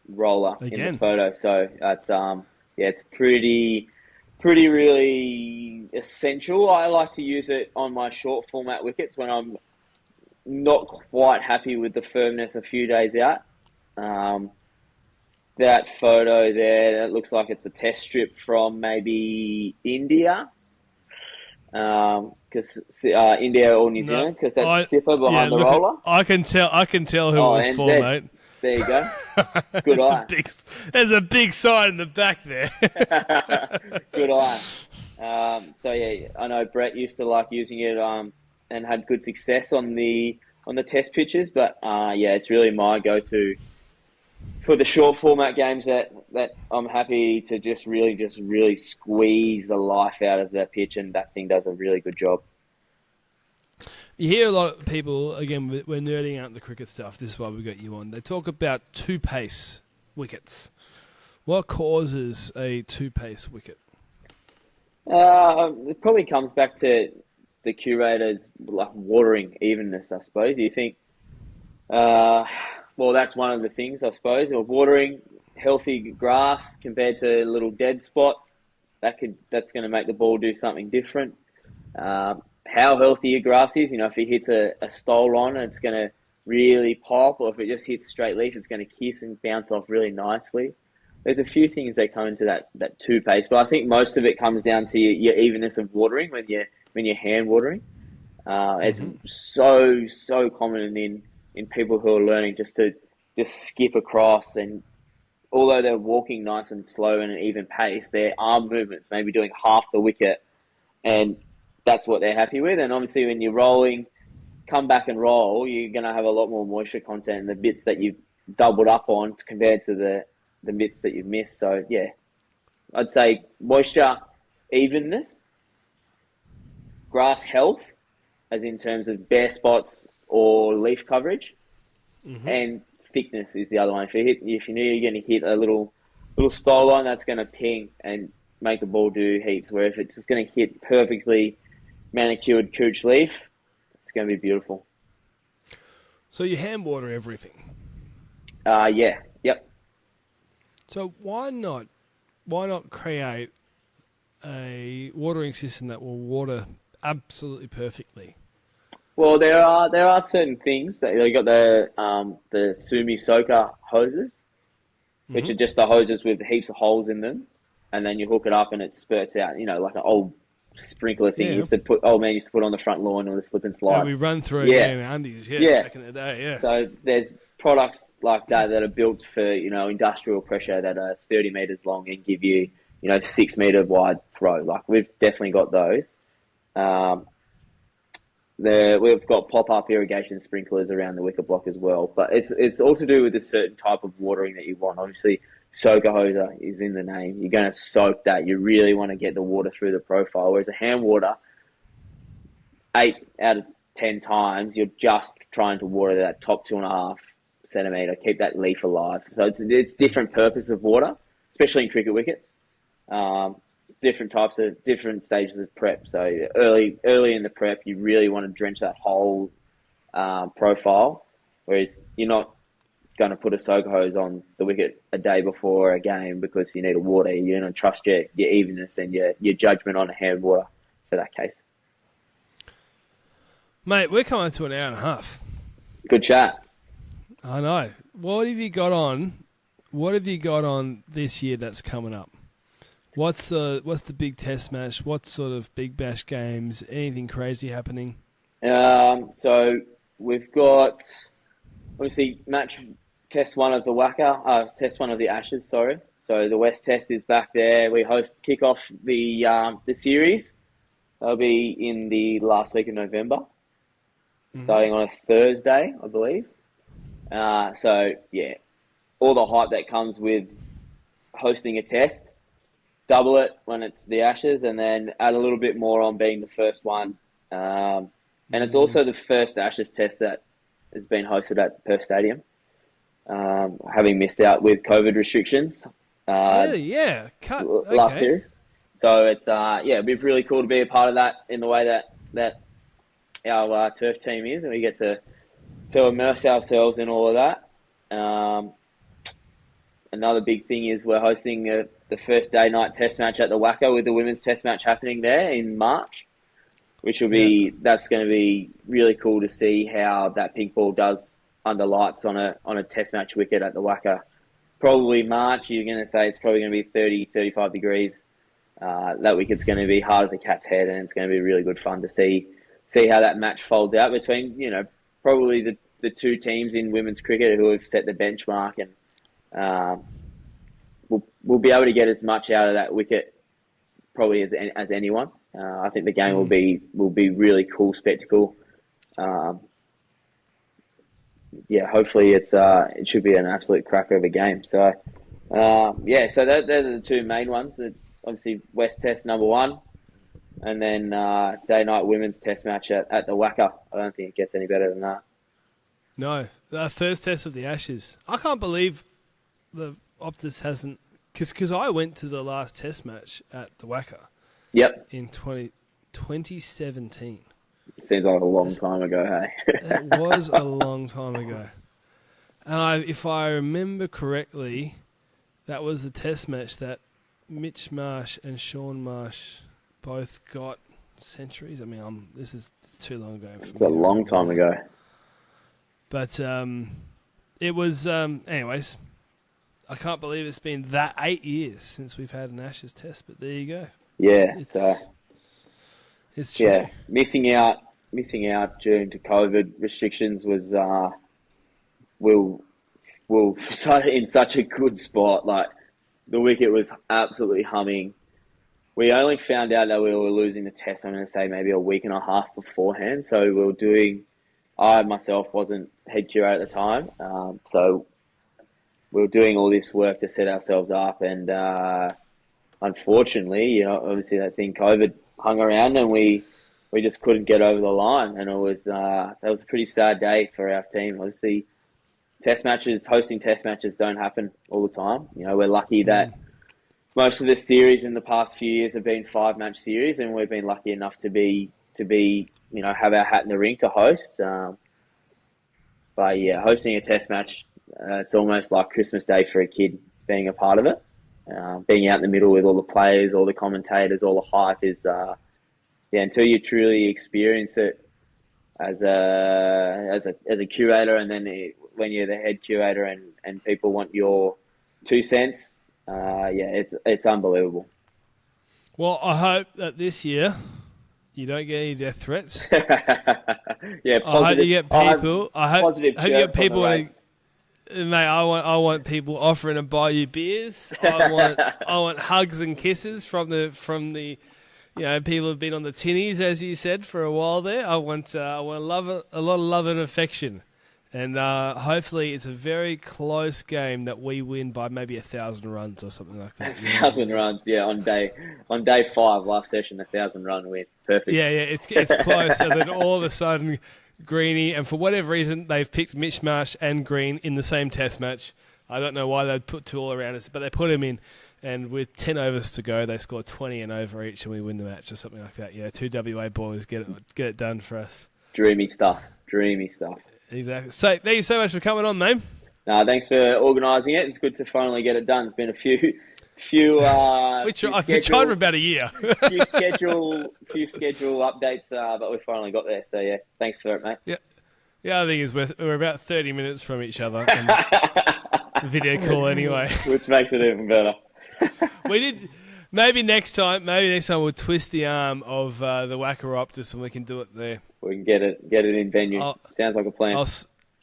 roller in the photo. So that's, it's pretty really essential. I like to use it on my short format wickets when I'm not quite happy with the firmness a few days out. That photo there, that looks like it's a test strip from maybe India. Because India or New Zealand, because that's Sipper behind the roller. I can tell who it was NZ. for, mate. There you go. Good eye. There's a big sign in the back there. Good eye. So yeah, I know Brett used to like using it and had good success on the test pitches, but it's really my go-to for the short format games that I'm happy to just really squeeze the life out of that pitch, and that thing does a really good job. You hear a lot of people, again, we're nerding out the cricket stuff, this is why we got you on. They talk about two-pace wickets. What causes a two-pace wicket? It probably comes back to the curator's like watering evenness, I suppose. You think, well, that's one of the things, I suppose. Or watering healthy grass compared to a little dead spot, that's going to make the ball do something different. How healthy your grass is, if it hits a stole on, it's going to really pop, or if it just hits straight leaf, it's going to kiss and bounce off really nicely. There's a few things that come into that two pace, but I think most of it comes down to your evenness of watering when you're hand watering. It's so common in people who are learning just to skip across, and although they're walking nice and slow and an even pace, their arm movements maybe doing half the wicket, and that's what they're happy with. And obviously when you're rolling, come back and roll, you're going to have a lot more moisture content in the bits that you've doubled up on compared to the bits that you've missed. So yeah, I'd say moisture, evenness, grass health, as in terms of bare spots or leaf coverage, and thickness is the other one. If you know you're going to hit a little stole line, that's going to ping and make the ball do heaps. Where if it's just going to hit perfectly manicured cooch leaf, it's going to be beautiful. So you hand water everything? Yeah. Yep. So why not create a watering system that will water absolutely perfectly? Well, there are certain things that you got the Sumi Soaker hoses, which are just the hoses with heaps of holes in them, and then you hook it up and it spurts out. Like an old sprinkler thing old man used to put on the front lawn or the slip and slide. Yeah, we run through it in our undies, back in the day, yeah. So there's products like that are built for, industrial pressure that are 30 meters long and give you, 6 meter wide throw. Like we've definitely got those. We've got pop-up irrigation sprinklers around the wicket block as well, but it's all to do with a certain type of watering that you want. Obviously, soaker hoser is in the name. You're going to soak that. You really want to get the water through the profile, whereas a hand water, 8 out of 10 times, you're just trying to water that top 2.5 centimetre, keep that leaf alive. So it's different purpose of water, especially in cricket wickets. Different stages of prep. So early in the prep, you really want to drench that whole profile, whereas you're not going to put a soaker hose on the wicket a day before a game because you need to water. You're going to trust your evenness and your judgment on a hand water for that case. Mate, we're coming to an hour and a half. Good chat. I know. What have you got on? What have you got on this year that's coming up? What's the big test match? What sort of big bash games? Anything crazy happening? So we've got obviously test one of the test one of the Ashes, sorry. So the West Test is back there. We kick off the series. They'll be in the last week of November, starting on a Thursday, I believe. So, yeah, all the hype that comes with hosting a test, double it when it's the Ashes, and then add a little bit more on being the first one. And it's also the first Ashes test that has been hosted at Perth Stadium, having missed out with COVID restrictions. Really? Yeah. Last series. So it's it'd be really cool to be a part of that in the way that our turf team is, and we get to immerse ourselves in all of that. Another big thing is we're hosting the first day-night test match at the Wacker, with the women's test match happening there in March, which will be that's going to be really cool to see how that pink ball does under lights on a test match wicket at the Wacker. Probably March, you're going to say it's probably going to be 30, 35 degrees. That wicket's going to be hard as a cat's head, and it's going to be really good fun to see how that match folds out between, probably the two teams in women's cricket who have set the benchmark, and we'll be able to get as much out of that wicket probably as anyone. I think the game will be really cool spectacle. Hopefully it should be an absolute cracker of a game. So so they're the two main ones. Obviously West Test number one, and then day-night women's test match at the Wacker. I don't think it gets any better than that. No, the first test of the Ashes. I can't believe the Optus hasn't, because I went to the last test match at the Wacker. Yep. In 2017. Seems like a long time ago, hey? It was a long time ago. And if I remember correctly, that was the test match that Mitch Marsh and Sean Marsh both got centuries. I mean, this is too long ago. It's a long time ago. But it was, anyways, I can't believe it's been that 8 years since we've had an Ashes test, but there you go. Yeah, it's true. Yeah, missing out due to COVID restrictions was we'll in such a good spot. Like, the wicket was absolutely humming. We only found out that we were losing the test, I'm going to say, maybe a week and a half beforehand. So we were I myself wasn't head curator at the time, so we were doing all this work to set ourselves up, and unfortunately, obviously that thing COVID hung around, and we just couldn't get over the line, and it was that was a pretty sad day for our team. Obviously, hosting test matches don't happen all the time. We're lucky that most of the series in the past few years have been 5-match series, and we've been lucky enough to be have our hat in the ring to host. But yeah, hosting a test match, it's almost like Christmas Day for a kid, being a part of it. Being out in the middle with all the players, all the commentators, all the hype is, until you truly experience it as a curator, and then when you're the head curator and people want your 2 cents, it's unbelievable. Well, I hope that this year you don't get any death threats. Yeah, positive. I hope you get people. I hope you get people. Mate, I want people offering to buy you beers. I want hugs and kisses from the people who've been on the tinnies, as you said, for a while there. I want a lot of love and affection, and hopefully it's a very close game that we win by maybe 1,000 runs or something like that. 1,000 runs, yeah. On day 5 last session, 1,000-run win, perfect. Yeah, it's close, and then all of a sudden, Greeny, and for whatever reason, they've picked Mitch Marsh and Green in the same test match. I don't know why they'd put 2 all around us, but they put him in, and with 10 overs to go, they score 20 and over each, and we win the match or something like that. Yeah, 2 WA boys get it done for us. Dreamy stuff. Exactly. So, thank you so much for coming on, mate. Thanks for organising it. It's good to finally get it done. It's been a few I've been trying for about a year. few schedule updates, but we finally got there. So yeah, thanks for it, mate. Yeah. The other thing is we're about 30 minutes from each other on video call anyway, which makes it even better. Maybe next time we'll twist the arm of the Wacker Optus and we can do it there. We can get it in venue. Sounds like a plan.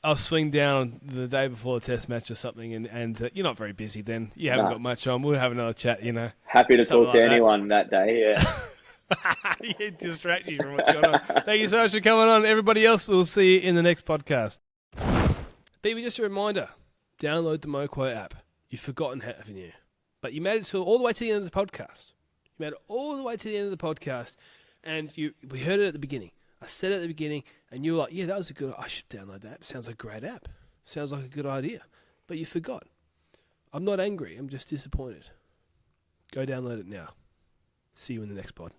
I'll swing down the day before the test match or something, and you're not very busy then. You haven't got much on. We'll have another chat, Happy to something talk to like that. anyone that day, yeah. It distracts you from what's going on. Thank you so much for coming on. Everybody else, we'll see you in the next podcast. Baby, just a reminder, download the MoQuote app. You've forgotten, haven't you? But you made it all the way to the end of the podcast. You made it all the way to the end of the podcast, and we heard it at the beginning. I said it at the beginning, and you were like, yeah, that was a good, I should download that. Sounds like a great app. Sounds like a good idea. But you forgot. I'm not angry. I'm just disappointed. Go download it now. See you in the next pod.